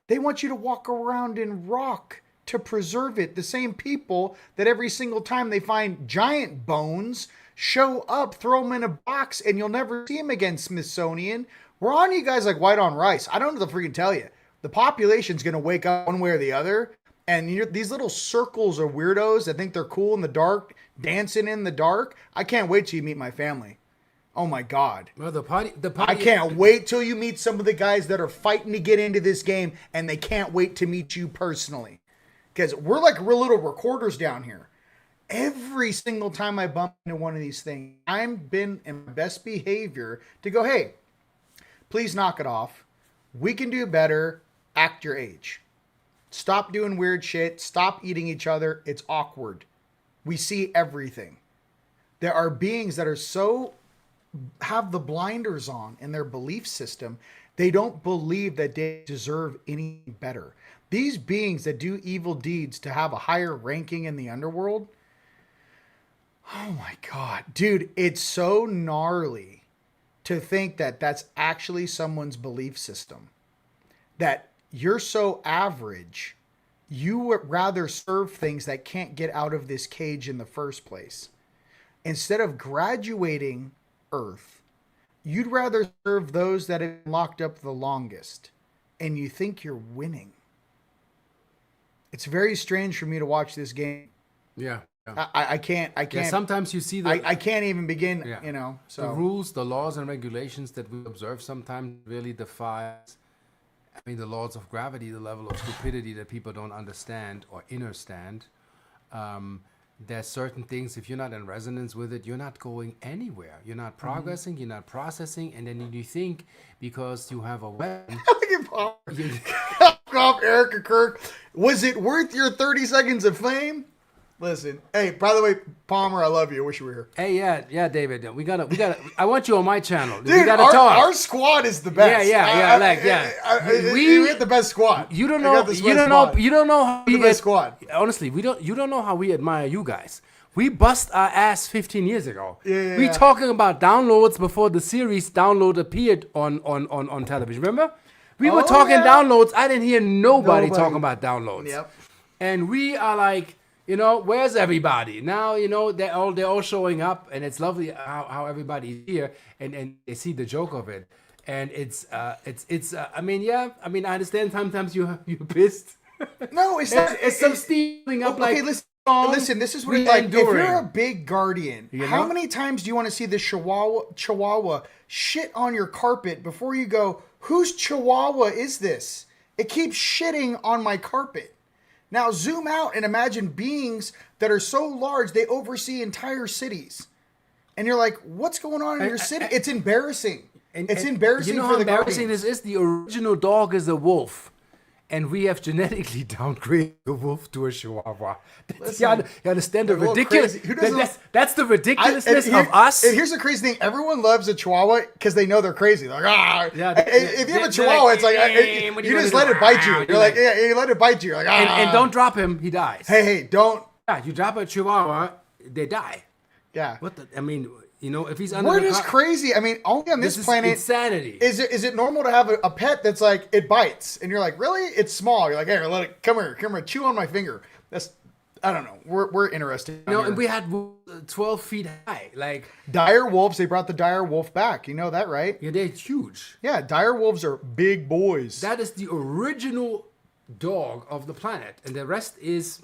They want you to walk around in rock, to preserve it. The same people that every single time they find giant bones show up, throw them in a box, and you'll never see them again, Smithsonian. We're on you guys like white on rice. I don't know what to freaking tell you. The population's going to wake up one way or the other. And these little circles of weirdos that think they're cool in the dark, dancing in the dark. I can't wait till you meet my family. Oh my God. Well, the party. I can't wait till you meet some of the guys that are fighting to get into this game, and they can't wait to meet you personally. Because we're like real little recorders down here. Every single time I bump into one of these things, I've been in my best behavior to go, hey, please knock it off. We can do better. Act your age. Stop doing weird shit. Stop eating each other. It's awkward. We see everything. There are beings that are so have the blinders on in their belief system. They don't believe that they deserve any better. These beings that do evil deeds to have a higher ranking in the underworld. Oh my God, dude, it's so gnarly to think that that's actually someone's belief system. That you're so average, you would rather serve things that can't get out of this cage in the first place. Instead of graduating Earth, you'd rather serve those that have been locked up the longest, and you think you're winning. It's very strange for me to watch this game. Yeah. I can't. Yeah, sometimes you see I can't even begin. Yeah. You know, so the rules, the laws, and regulations that we observe sometimes really defies. I mean, the laws of gravity, the level of stupidity that people don't understand or understand. There's certain things, if you're not in resonance with it, you're not going anywhere. You're not progressing, you're not processing, and then you think because you have a weapon. Off Erica Kirk. Was it worth your 30 seconds of fame? Listen, hey, by the way, Palmer, I love you. I wish you were here. Hey, yeah, David, we gotta. I want you on my channel. Dude, we gotta talk. Our squad is the best. We had the best squad. You don't know. You don't know how the best squad. Honestly, you don't know how we admire you guys. We bust our ass 15 years ago. Yeah. Talking about downloads before the series download appeared on television. Remember? We were talking downloads. I didn't hear nobody talking about downloads. Yep. And we are like, where's everybody? Now, they're all showing up, and it's lovely how everybody's here, and they see the joke of it. And I understand sometimes you're pissed. No, it's some steaming up like. Listen, this is what it's like. If you're a big guardian, how many times do you want to see the Chihuahua shit on your carpet before you go, whose Chihuahua is this? It keeps shitting on my carpet. Now zoom out and imagine beings that are so large they oversee entire cities. And you're like, what's going on in your city? It's embarrassing. It's embarrassing you know for how the embarrassing guardians. this is? The original dog is a wolf. And we have genetically downgraded a wolf to a chihuahua. You understand the ridiculous? That's the ridiculousness of us. And here's the crazy thing: everyone loves a chihuahua because they know they're crazy. They're like, if you have a chihuahua, it's like you just let it bite you. You're like, you let it bite you. You're like, and don't drop him; he dies. Hey, don't. Yeah, you drop a chihuahua, they die. Yeah. If he's under Word the is crazy. I mean, only on this planet. Insanity. Is it normal to have a pet that's like it bites, and you're like, really? It's small. You're like, hey, let it come here, chew on my finger. I don't know. We're interested. And we had 12 feet high, like dire wolves. They brought the dire wolf back. You know that, right? Yeah, they're huge. Yeah, dire wolves are big boys. That is the original dog of the planet, and the rest is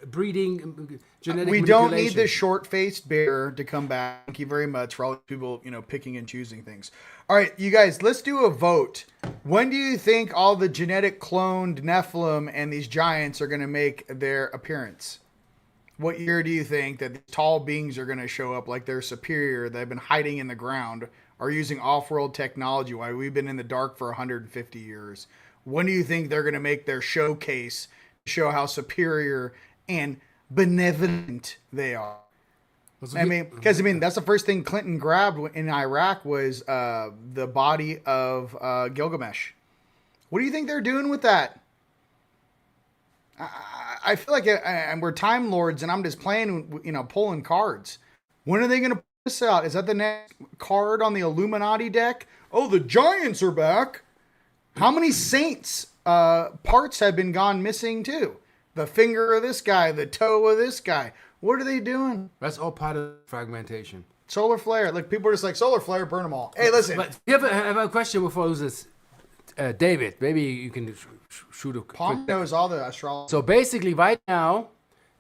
breeding, genetic We don't manipulation. need the short-faced bear to come back. Thank you very much for all the people, picking and choosing things. All right, you guys, let's do a vote. When do you think all the genetic cloned Nephilim and these giants are going to make their appearance? What year do you think that these tall beings are going to show up like they're superior, that have been hiding in the ground, are using off-world technology while we've been in the dark for 150 years? When do you think they're going to make their showcase to show how superior and benevolent they are? Because that's the first thing Clinton grabbed in Iraq was the body of Gilgamesh. What do you think they're doing with that? I feel like we're Time Lords, and I'm just playing, pulling cards. When are they going to put this out? Is that the next card on the Illuminati deck? Oh, the giants are back. How many saints parts have been gone missing too? the finger of this guy, the toe of this guy. What are they doing? That's all part of fragmentation. Solar flare. Like, people are just like, solar flare, burn them all. Hey, listen. But I have a question before I lose this. David, maybe you can shoot a Palm quick... knows all the astrology. So basically, right now,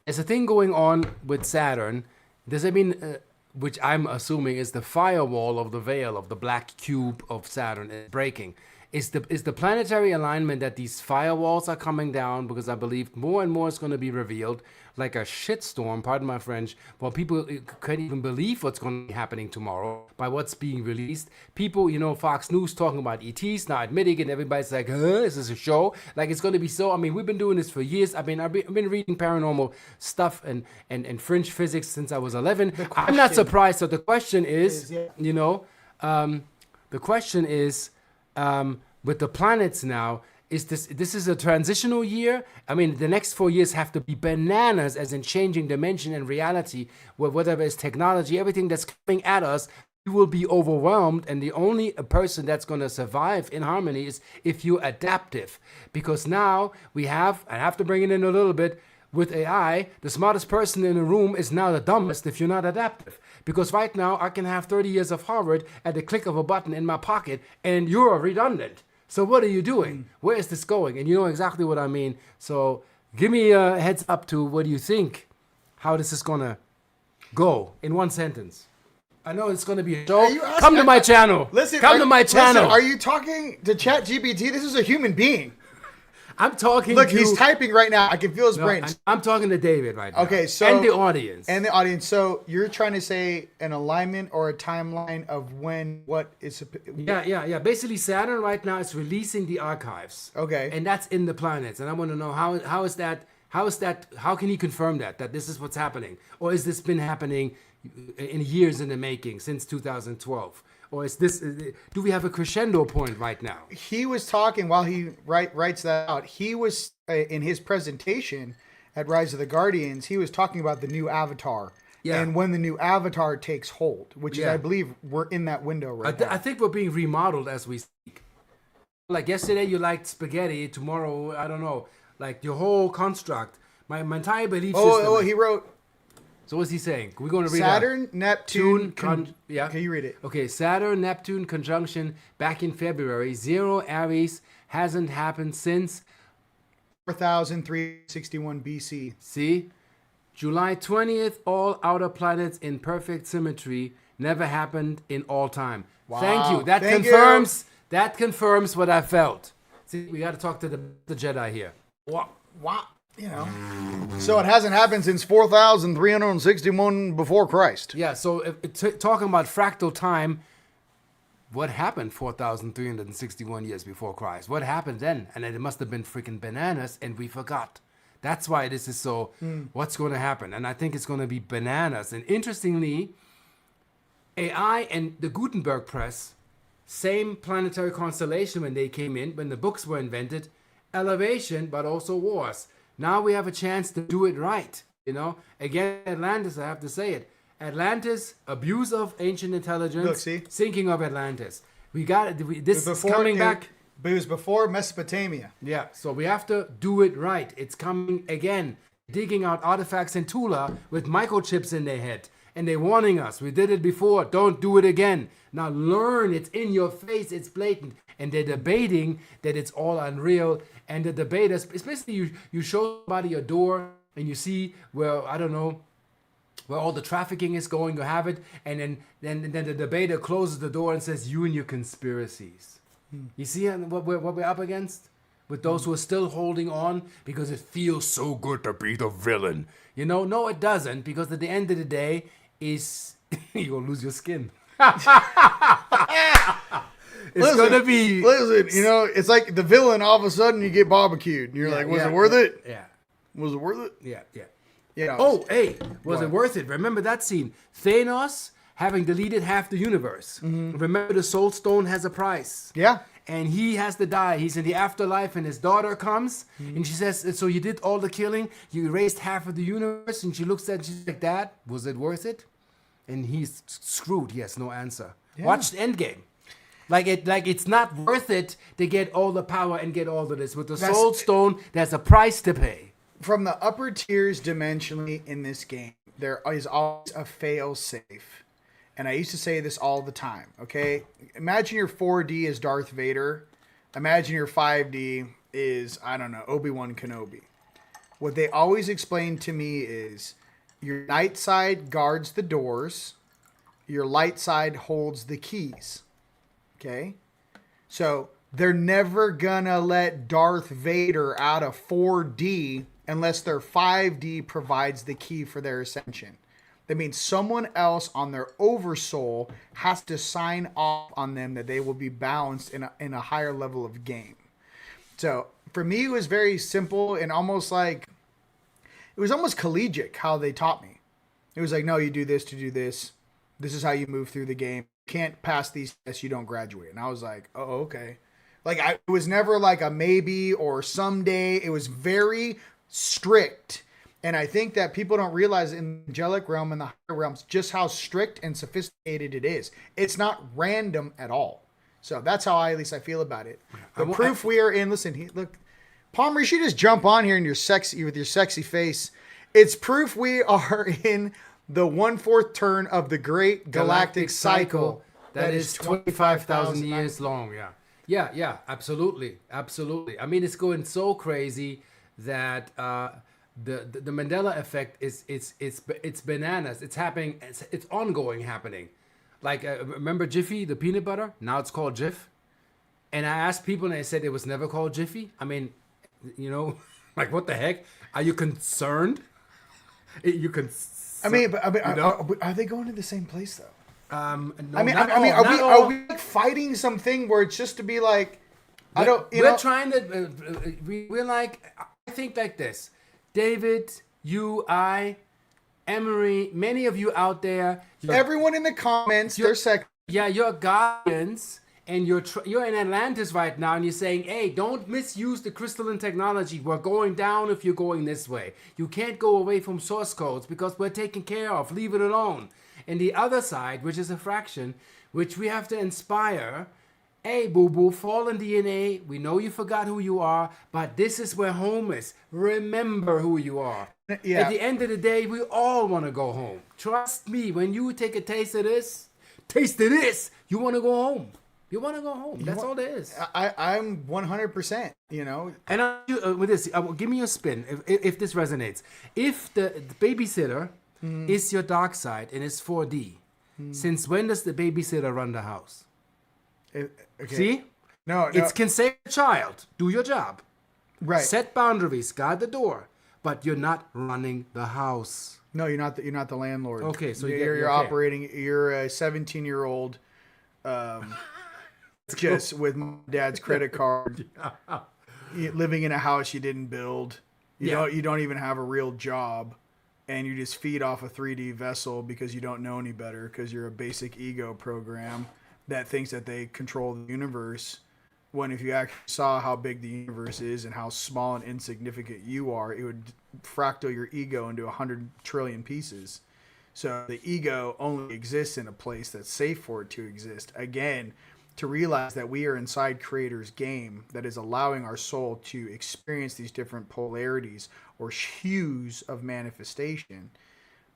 there's a thing going on with Saturn. Does it mean, which I'm assuming is the firewall of the veil of the black cube of Saturn is breaking? Is the planetary alignment that these firewalls are coming down, because I believe more and more is going to be revealed, like a shitstorm, pardon my French, well, people can't even believe what's going to be happening tomorrow by what's being released. People, Fox News talking about ETs, now admitting it, and everybody's like, is this a show? Like, it's going to be so, I mean, we've been doing this for years. I've been reading paranormal stuff and fringe physics since I was 11. I'm not surprised. So the question is, the question is, with the planets now, is this is a transitional year? I mean, the next 4 years have to be bananas, as in changing dimension and reality, whatever is technology, everything that's coming at us, you will be overwhelmed, and the only person that's going to survive in harmony is if you're adaptive. Because now I have to bring it in a little bit, with AI, the smartest person in a room is now the dumbest if you're not adaptive. Because right now, I can have 30 years of Harvard at the click of a button in my pocket, and you're redundant. So what are you doing? Where is this going? And you know exactly what I mean. So give me a heads up to what do you think, how this is going to go in one sentence. I know it's going to be a show. Come to my channel. Come to my channel. Listen, are you talking to ChatGPT? This is a human being. I'm talking Look, he's typing right now. I can feel his brain. I'm talking to David right now. Okay, so... And the audience. So you're trying to say an alignment or a timeline of when what is... Yeah. Basically, Saturn right now is releasing the archives. Okay. And that's in the planets. And I want to know how is that... How can he confirm that this is what's happening? Or has this been happening in years in the making, since 2012? Or is this? Do we have a crescendo point right now? He was talking while he writes that out. He was in his presentation at Rise of the Guardians. He was talking about the new avatar, and when the new avatar takes hold, which is, I believe, we're in that window right now. I think we're being remodeled as we speak. Like yesterday, you liked spaghetti. Tomorrow, I don't know. Like your whole construct, my entire belief system. Oh, he wrote. So what's he saying? We're going to read Saturn, Neptune. Can you read it? Okay, Saturn, Neptune conjunction back in February. 0 Aries hasn't happened since 4,361 BC. See? July 20th, all outer planets in perfect symmetry. Never happened in all time. Wow. Thank you. That confirms what I felt. See, we got to talk to the Jedi here. Wow. So it hasn't happened since 4,361 before Christ. Yeah, so talking about fractal time, what happened 4,361 years before Christ? What happened then? And it must have been freaking bananas, and we forgot. That's why this is so, what's going to happen? And I think it's going to be bananas. And interestingly, AI and the Gutenberg press, same planetary constellation when they came in, when the books were invented, elevation, but also wars. Now we have a chance to do it right. Again, Atlantis, I have to say it. Atlantis, abuse of ancient intelligence, sinking of Atlantis. We got it. This is coming back. But it was before Mesopotamia. Yeah, so we have to do it right. It's coming again. Digging out artifacts in Tula with microchips in their head. And they're warning us. We did it before. Don't do it again. Now learn. It's in your face. It's blatant. And they're debating that it's all unreal. And the debaters, especially you show somebody a door and you see where, I don't know, where all the trafficking is going, you have it. And then the debater closes the door and says, you and your conspiracies. You see what we're up against? With those who are still holding on because it feels so good to be the villain. No, it doesn't. Because at the end of the day, you're going to lose your skin. It's going to be... Listen, it's like the villain, all of a sudden you get barbecued. And you're like, was it worth it? Yeah. Was it worth it? Yeah. Oh, hey, was it worth it? Remember that scene? Thanos having deleted half the universe. Mm-hmm. Remember the Soul Stone has a price. Yeah. And he has to die. He's in the afterlife and his daughter comes. Mm-hmm. And she says, so you did all the killing? You erased half of the universe? And she looks at she's like, Dad, was it worth it? And he's screwed. He has no answer. Yeah. Watch the Endgame. Like it's not worth it to get all the power and get all of this. With the Soul Stone, there's a price to pay. from the upper tiers dimensionally in this game, there is always a fail safe. And I used to say this all the time, okay? Imagine your 4D is Darth Vader. Imagine your 5D is, I don't know, Obi-Wan Kenobi. What they always explain to me is your night side guards the doors. Your light side holds the keys. Okay? So they're never gonna let Darth Vader out of 4D unless their 5D provides the key for their ascension. That means someone else on their oversoul has to sign off on them that they will be balanced in a higher level of game. So for me, it was very simple and almost like, it was almost collegiate how they taught me. It was like, no, you do this to do this. This is how you move through the game. You can't pass these tests, you don't graduate. And I was like, oh, okay. Like it was never like a maybe or someday. It was very strict. And I think that people don't realize in the angelic realm and the higher realms just how strict and sophisticated it is. It's not random at all. So that's how at least I feel about it. The proof we are in. Listen, look, Palmer, you should just jump on here and with your sexy face. It's proof we are in the 1/4 turn of the great galactic cycle. That is 25,000 years long. Yeah, absolutely. I mean, it's going so crazy that the Mandela effect it's bananas. It's happening. It's ongoing happening. Like remember Jiffy, the peanut butter? Now it's called Jif. And I asked people, and they said it was never called Jiffy. I mean, you know, like what the heck? Are you concerned? I mean, are they going to the same place though? No, are we like fighting something where it's just to be like, we're trying to. We're like, I think like this, David, you, I, Emery, many of you out there, everyone in the comments, they're second. Yeah, you're guardians, and you're in Atlantis right now, and you're saying, hey, don't misuse the crystalline technology. We're going down if you're going this way. You can't go away from source codes because we're taken care of. Leave it alone. And the other side, which is a fraction, which we have to inspire, hey, boo-boo, fallen DNA, we know you forgot who you are, but this is where home is. Remember who you are. Yeah. At the end of the day, we all want to go home. Trust me, when you take a taste of this, you want to go home. You want to go home. That's all there is. I'm 100%, you know. And with this, give me your spin, if this resonates. If the babysitter is your dark side and it's 4D, since when does the babysitter run the house? Okay. See? No. It can say, child, do your job. Right. Set boundaries, guard the door, but you're not running the house. No, you're not the landlord. Okay, so you're okay. operating. You're a 17-year-old, just with my dad's credit card, living in a house you didn't build. You don't even have a real job, and you just feed off a 3D vessel because you don't know any better because you're a basic ego program that thinks that they control the universe. When if you actually saw how big the universe is and how small and insignificant you are, it would fractal your ego into 100 trillion pieces. So the ego only exists in a place that's safe for it to exist. Again, to realize that we are inside Creator's game that is allowing our soul to experience these different polarities or hues of manifestation.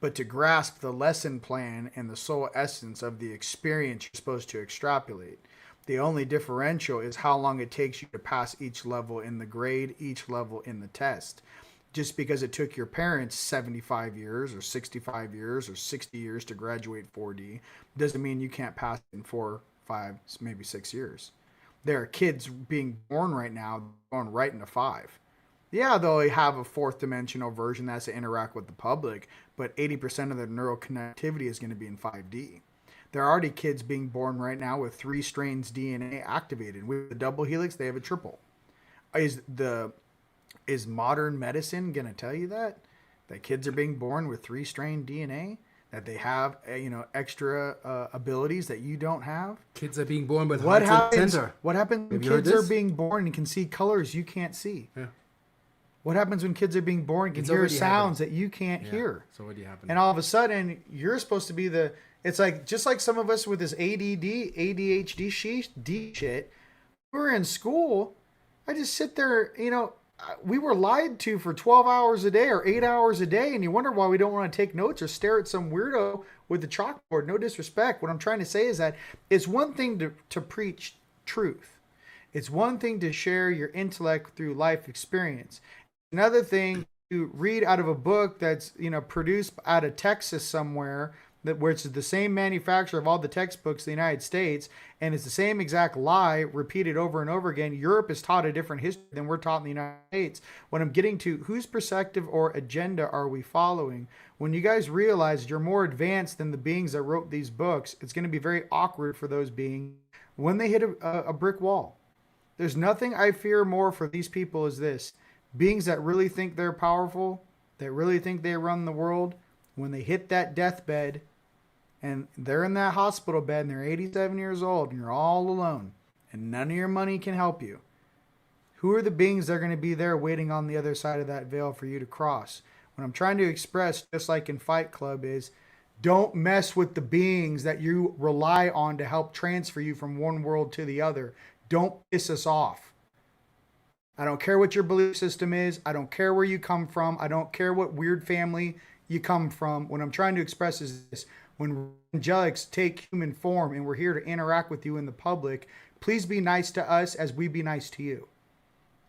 But to grasp the lesson plan and the soul essence of the experience you're supposed to extrapolate. The only differential is how long it takes you to pass each level in the grade, each level in the test. Just because it took your parents 75 years or 65 years or 60 years to graduate 4D doesn't mean you can't pass it in 4, 5, maybe 6 years. There are kids being born right now going right into 5. Yeah, they'll have a 4th dimensional version that's to interact with the public, but 80% of their neural connectivity is going to be in 5D. There are already kids being born right now with 3 strains DNA activated. With the double helix, they have a triple. Is modern medicine going to tell you that kids are being born with 3 strain DNA? That they have, extra abilities that you don't have? Kids are being born with what hearts happens? and center. What happens when kids are being born and can see colors you can't see? Yeah. What happens when kids are being born and can hear sounds that you can't hear? It's already happening. And all of a sudden, you're supposed to be it's like, just like some of us with this ADD, ADHD shit, we were in school. I just sit there, we were lied to for 12 hours a day or 8 hours a day, and you wonder why we don't want to take notes or stare at some weirdo with the chalkboard. No disrespect. What I'm trying to say is that it's one thing to preach truth. It's one thing to share your intellect through life experience. Another thing to read out of a book that's, produced out of Texas somewhere, which is the same manufacturer of all the textbooks in the United States, and it's the same exact lie repeated over and over again. Europe is taught a different history than we're taught in the United States. What I'm getting to, whose perspective or agenda are we following? When you guys realize you're more advanced than the beings that wrote these books, it's going to be very awkward for those beings when they hit a brick wall. There's nothing I fear more for these people is this. Beings that really think they're powerful, that really think they run the world, when they hit that deathbed and they're in that hospital bed and they're 87 years old and you're all alone and none of your money can help you, who are the beings that are going to be there waiting on the other side of that veil for you to cross? What I'm trying to express, just like in Fight Club, is don't mess with the beings that you rely on to help transfer you from one world to the other. Don't piss us off. I don't care what your belief system is. I don't care where you come from. I don't care what weird family you come from. What I'm trying to express is this. When angelics take human form and we're here to interact with you in the public, please be nice to us as we be nice to you.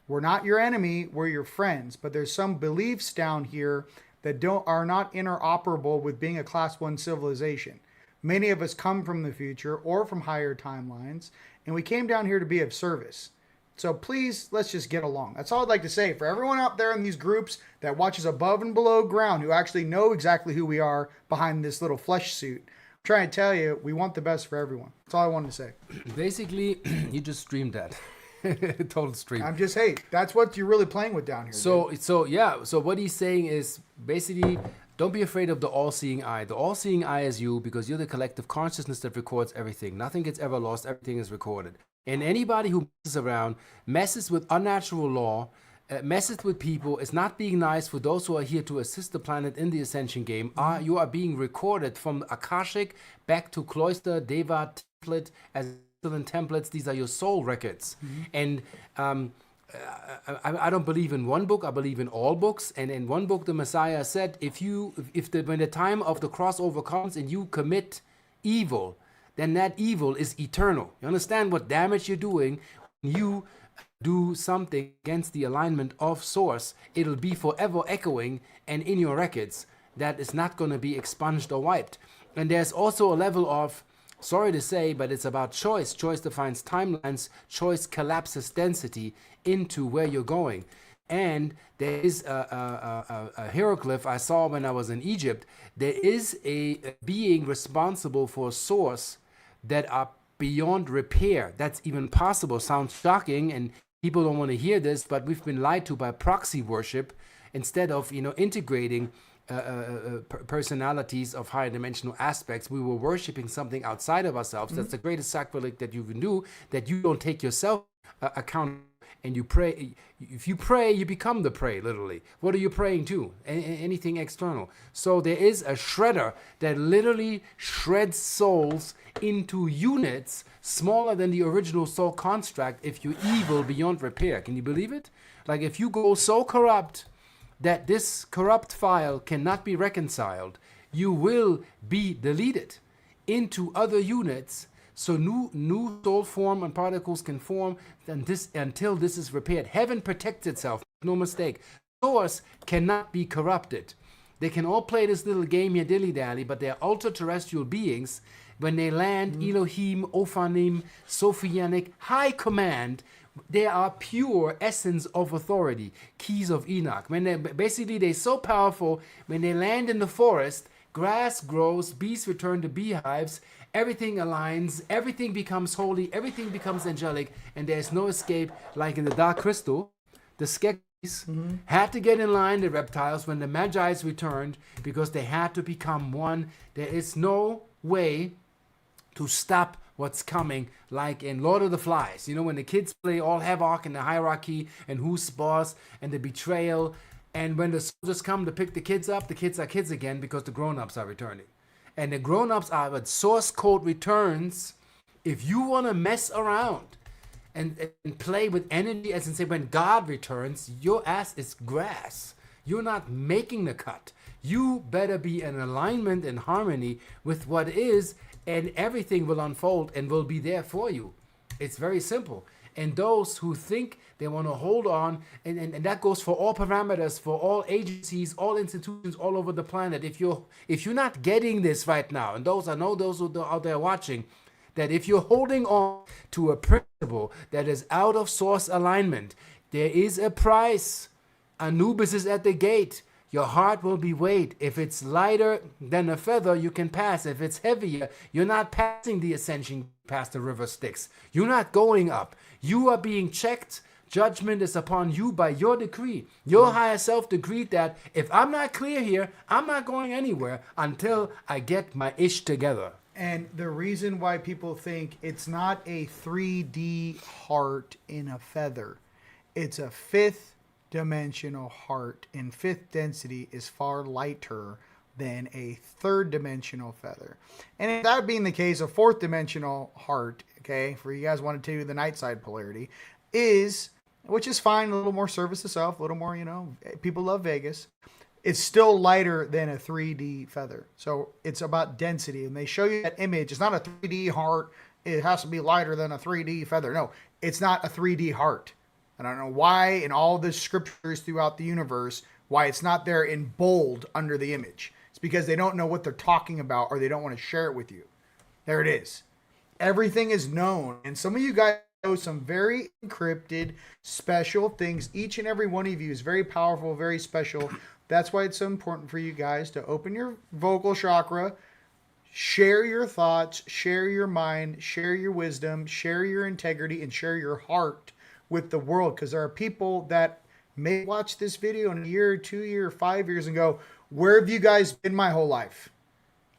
We're not your enemy, we're your friends, but there's some beliefs down here that are not interoperable with being a class 1 civilization. Many of us come from the future or from higher timelines, and we came down here to be of service. So please, let's just get along. That's all I'd like to say. For everyone out there in these groups that watches above and below ground, who actually know exactly who we are behind this little flesh suit, I'm trying to tell you, we want the best for everyone. That's all I wanted to say. Basically, you just streamed that. Total stream. I'm just, hey, that's what you're really playing with down here. So what he's saying is basically, don't be afraid of the all-seeing eye. The all-seeing eye is you, because you're the collective consciousness that records everything. Nothing gets ever lost. Everything is recorded. And anybody who messes around, messes with unnatural law, messes with people, is not being nice for those who are here to assist the planet in the Ascension game. You are being recorded from Akashic back to Cloister, Deva, Template, as templates. These are your soul records. And I don't believe in one book. I believe in all books. And in one book, the Messiah said, when the time of the crossover comes and you commit evil, then that evil is eternal. You understand what damage you're doing when you do something against the alignment of Source? It'll be forever echoing and in your records. That is not going to be expunged or wiped. And there's also a level of, sorry to say, but it's about choice. Choice defines timelines. Choice collapses density into where you're going. And there is a hieroglyph I saw when I was in Egypt. There is a being responsible for Source that are beyond repair. That's even possible. Sounds shocking, and people don't want to hear this, but we've been lied to by proxy worship instead of integrating personalities of higher dimensional aspects. We were worshiping something outside of ourselves. That's the greatest sacrilege that you can do, that you don't take yourself account and you pray. If you pray, you become the prey, literally. What are you praying to? Anything external. So there is a shredder that literally shreds souls into units smaller than the original soul construct if you're evil beyond repair. Can you believe it? Like if you go so corrupt that this corrupt file cannot be reconciled, you will be deleted into other units, so new soul form and particles can form until this is repaired. Heaven protects itself, no mistake. Source cannot be corrupted. They can all play this little game here, dilly-dally, but they're ultra-terrestrial beings. When they land, Elohim, Ophanim, Sophianic, high command, they are pure essence of authority, keys of Enoch. When they're so powerful, when they land in the forest, grass grows, bees return to beehives, everything aligns, everything becomes holy, everything becomes angelic, and there's no escape. Like in the Dark Crystal, the Skeksis had to get in line, the reptiles, when the Magi's returned, because they had to become one. There is no way to stop what's coming, like in Lord of the Flies. When the kids play all havoc and the hierarchy and who's boss and the betrayal, and when the soldiers come to pick the kids up, the kids are kids again because the grown-ups are returning. And the grown-ups are, but source code returns. If you want to mess around and play with energy, as in say, when God returns, your ass is grass. You're not making the cut. You better be in alignment and harmony with what is, and everything will unfold and will be there for you. It's very simple. And those who think they want to hold on, and that goes for all parameters, for all agencies, all institutions all over the planet. If you're not getting this right now, and I know those who are out there watching, that if you're holding on to a principle that is out of source alignment, there is a price. Anubis is at the gate. Your heart will be weighed. If it's lighter than a feather, you can pass. If it's heavier, you're not passing the ascension past the river Styx. You're not going up. You are being checked. Judgment is upon you by your decree. Your higher self decreed that if I'm not clear here, I'm not going anywhere until I get my ish together. And the reason why people think it's not a 3D heart in a feather, it's a fifth dimensional heart, and fifth density is far lighter than a third dimensional feather. And if that being the case, a fourth dimensional heart, okay, for you guys want to do the night side polarity, is, which is fine, a little more service to self, a little more, people love Vegas. It's still lighter than a 3D feather. So it's about density. And they show you that image. It's not a 3D heart. It has to be lighter than a 3D feather. No, it's not a 3D heart. I don't know why in all the scriptures throughout the universe, why it's not there in bold under the image. It's because they don't know what they're talking about, or they don't want to share it with you. There it is. Everything is known. And some of you guys know some very encrypted, special things. Each and every one of you is very powerful, very special. That's why it's so important for you guys to open your vocal chakra, share your thoughts, share your mind, share your wisdom, share your integrity, and share your heart with the world. Because there are people that may watch this video in a year, 2 years, 5 years and go, where have you guys been my whole life?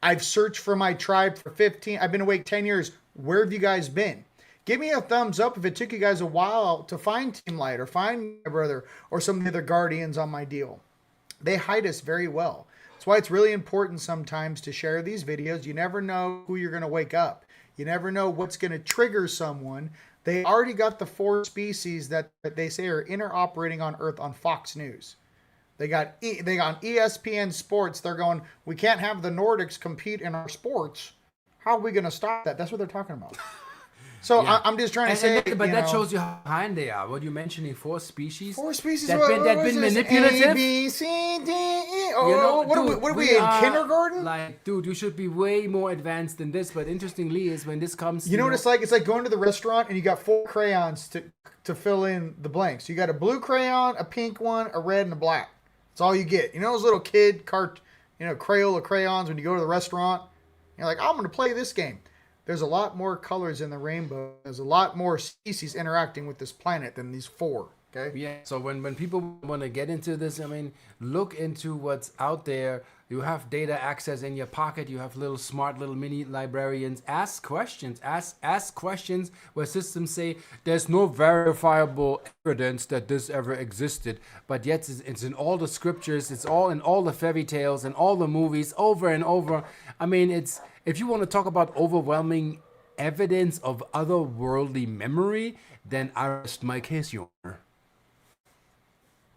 I've searched for my tribe for 15, I've been awake 10 years. Where have you guys been? Give me a thumbs up if it took you guys a while to find TeamLight or find my brother or some of the other guardians on my deal. They hide us very well. That's why it's really important sometimes to share these videos. You never know who you're going to wake up. You never know what's going to trigger someone. They already got the 4 species that they say are interoperating on Earth on Fox News. They got ESPN Sports. They're going, we can't have the Nordics compete in our sports. How are we going to stop that? That's what they're talking about. So yeah. I'm just trying to say, but that shows you how behind they are. What you're mentioning, 4 species. 4 species that been manipulative. A, B, C, D, E. Oh, what are we in kindergarten? Like, dude, you should be way more advanced than this. But interestingly, is when this comes. You know what it's like? It's like going to the restaurant and you got 4 crayons to fill in the blanks. You got a blue crayon, a pink one, a red, and a black. That's all you get. You know those little kid Crayola crayons when you go to the restaurant. You're like, I'm going to play this game. There's a lot more colors in the rainbow. There's a lot more species interacting with this planet than these 4. Okay. Yeah. So when people want to get into this, I mean, look into what's out there. You have data access in your pocket. You have little smart little mini librarians. Ask questions. Ask questions where systems say there's no verifiable evidence that this ever existed, but yet it's in all the scriptures. It's all in all the fairy tales and all the movies over and over. I mean, it's. If you want to talk about overwhelming evidence of otherworldly memory, then I rest my case, Your Honor.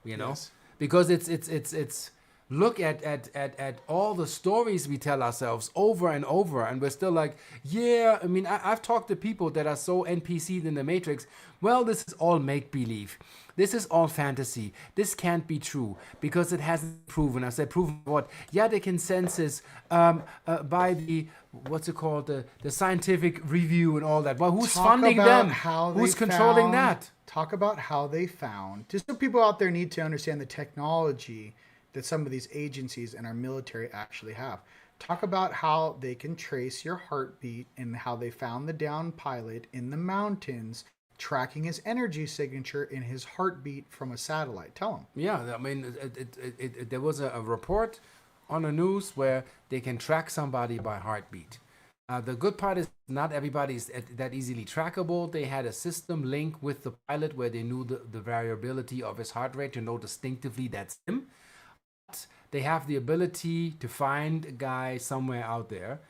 You know, yes. Because it's look at all the stories we tell ourselves over and over, and we're still like, yeah. I mean, I've talked to people that are so NPC'd in the Matrix. Well, this is all make believe. This is all fantasy. This can't be true because it hasn't proven. I said, proven what? Yeah, the consensus by the, what's it called? The scientific review and all that. Well, who's funding them? Who's controlling that? Talk about how they found. Just so people out there need to understand the technology that some of these agencies and our military actually have. Talk about how they can trace your heartbeat and how they found the downed pilot in the mountains tracking his energy signature in his heartbeat from a satellite. Tell them. Yeah, I mean, there was a report on the news where they can track somebody by heartbeat. The good part is not everybody is that easily trackable. They had a system link with the pilot where they knew the variability of his heart rate to know distinctively that's him. But they have the ability to find a guy somewhere out there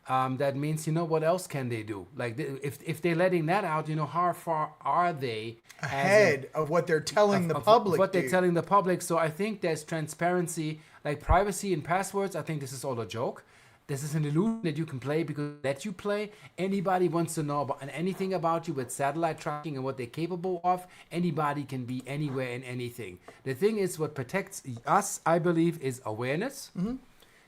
that means, what else can they do? Like, if they're letting that out, how far are they Ahead of what they're telling the public. what they're telling the public. So I think there's transparency, like privacy and passwords. I think this is all a joke. This is an illusion that you can play because let you play. Anybody wants to know about anything about you with satellite tracking and what they're capable of. Anybody can be anywhere and anything. The thing is, what protects us, I believe, is awareness,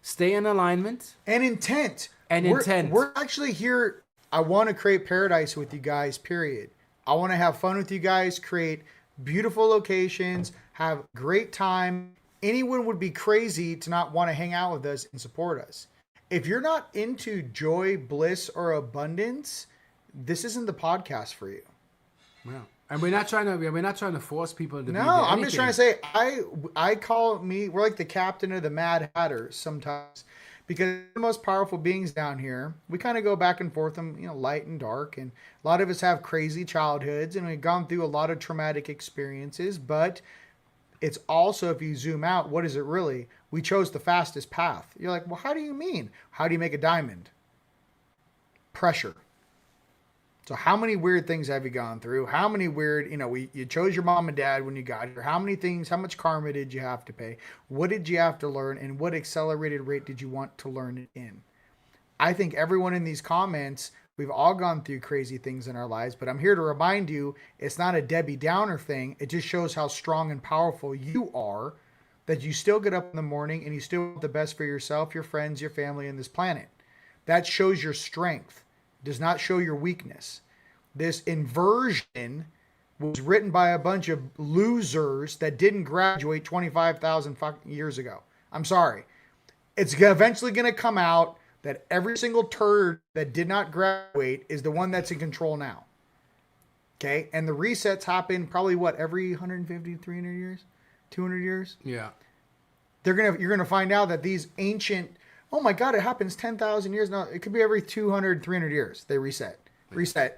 stay in alignment, and intent. We're actually here. I want to create paradise with you guys, period. I want to have fun with you guys, create beautiful locations, have great time. Anyone would be crazy to not want to hang out with us and support us. If you're not into joy, bliss, or abundance, this isn't the podcast for you. Yeah. And we're not trying to force people to be No, I'm just trying to say we're like the captain of the Mad Hatter sometimes. Because we're the most powerful beings down here. We kind of go back and forth from, light and dark. And a lot of us have crazy childhoods. And we've gone through a lot of traumatic experiences. But it's also, if you zoom out, what is it really? We chose the fastest path. You're like, well, how do you mean? How do you make a diamond? Pressure. So how many weird things have you gone through? How many weird, you chose your mom and dad when you got here. How many things, how much karma did you have to pay? What did you have to learn? And what accelerated rate did you want to learn it in? I think everyone in these comments, we've all gone through crazy things in our lives, but I'm here to remind you, it's not a Debbie Downer thing. It just shows how strong and powerful you are, that you still get up in the morning and you still want the best for yourself, your friends, your family, and this planet. That shows your strength. Does not show your weakness. This inversion was written by a bunch of losers that didn't graduate 25,000 years ago. I'm sorry. It's eventually going to come out that every single turd that did not graduate is the one that's in control now. Okay? And the resets happen probably every 150, 300 years? 200 years? Yeah. You're going to find out that these ancient, oh my God, it happens 10,000 years. No, it could be every 200, 300 years. They reset. Yeah.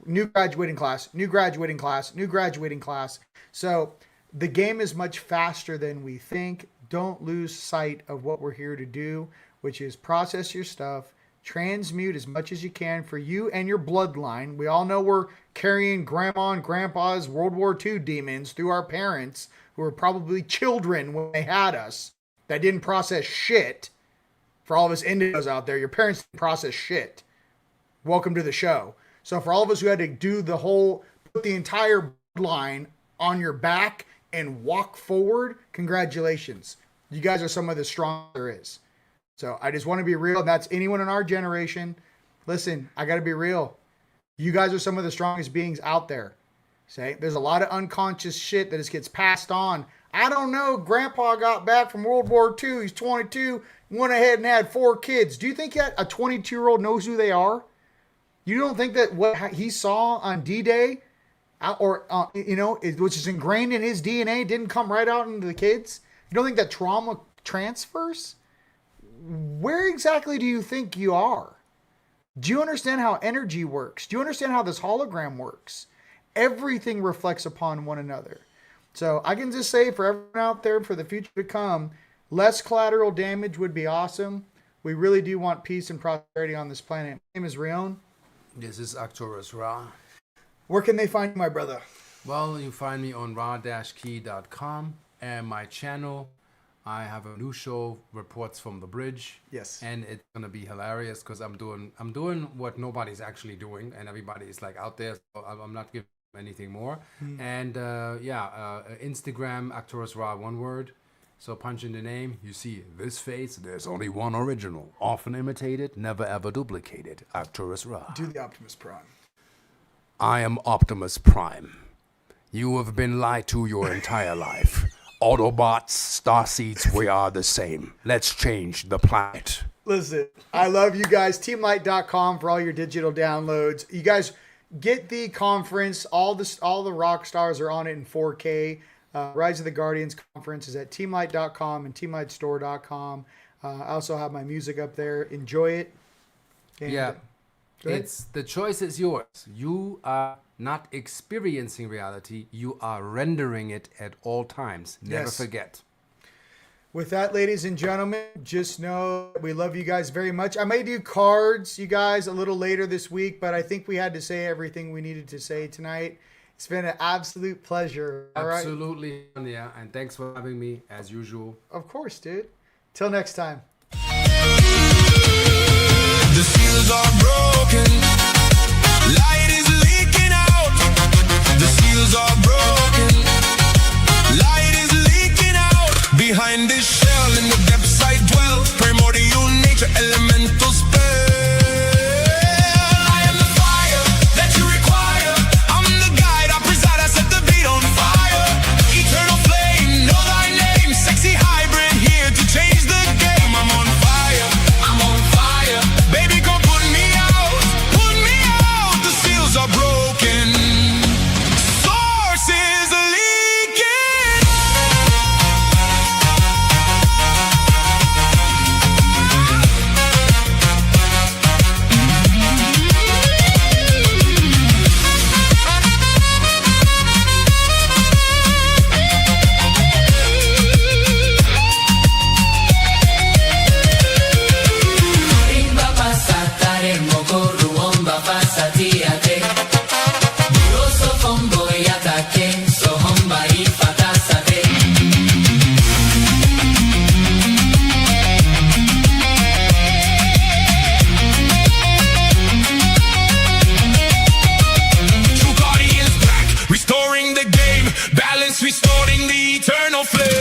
New graduating class, new graduating class, new graduating class. So the game is much faster than we think. Don't lose sight of what we're here to do, which is process your stuff, transmute as much as you can for you and your bloodline. We all know we're carrying grandma and grandpa's World War II demons through our parents, who were probably children when they had us, that didn't process shit. For all of us Indigos out there, your parents didn't process shit. Welcome to the show. So for all of us who had to do put the entire line on your back and walk forward, congratulations. You guys are some of the strongest there is. So I just want to be real. And that's anyone in our generation. Listen, I got to be real. You guys are some of the strongest beings out there. Say, there's a lot of unconscious shit that just gets passed on. I don't know. Grandpa got back from World War II. He's 22. Went ahead and had 4 kids. Do you think that a 22-year-old knows who they are? You don't think that what he saw on D-Day, which is ingrained in his DNA, didn't come right out into the kids? You don't think that trauma transfers? Where exactly do you think you are? Do you understand how energy works? Do you understand how this hologram works? Everything reflects upon one another. So I can just say for everyone out there, for the future to come, less collateral damage would be awesome. We really do want peace and prosperity on this planet. My name is RIon. This is Arcturus Ra. Where can they find you, my brother? Well, you find me on ra-key.com and my channel. I have a new show, Reports from the Bridge. Yes. And it's gonna be hilarious because I'm doing what nobody's actually doing, and everybody is like out there. So I'm not giving anything more. And Instagram, Arcturus Ra, one word. So punch in the name, you see this face, there's only one original, often imitated, never ever duplicated, Arcturus Ra. Do the Optimus Prime. I am Optimus Prime. You have been lied to your entire life. Autobots, Starseeds, we are the same. Let's change the planet. Listen, I love you guys. TeamLight.com for all your digital downloads. You guys get the conference. All the rock stars are on it in 4K. Rise of the Guardians conference is at TeamLight.com and TeamLightStore.com. I also have my music up there. Enjoy it. And, the choice is yours. You are not experiencing reality. You are rendering it at all times. Never forget. With that, ladies and gentlemen, just know we love you guys very much. I may do cards, you guys, a little later this week, but I think we had to say everything we needed to say tonight. It's been an absolute pleasure. All right. Absolutely, yeah. And thanks for having me, as usual. Of course, dude. Till next time. The seals are broken. Light is leaking out. The seals are broken. Light is leaking out. Behind this shell in the depths I dwell. Primordial nature, elemental spell. I am the fire that you require. I'm the guide, I preside, I set the beat on fire. Eternal flame, know thy name. Sexy hybrid here to change the game. I'm on fire, I'm on fire. Baby, go put me out, put me out. The seals are broken. Sources are leaking. True guardians back, restoring the game, balance, restoring the eternal flame.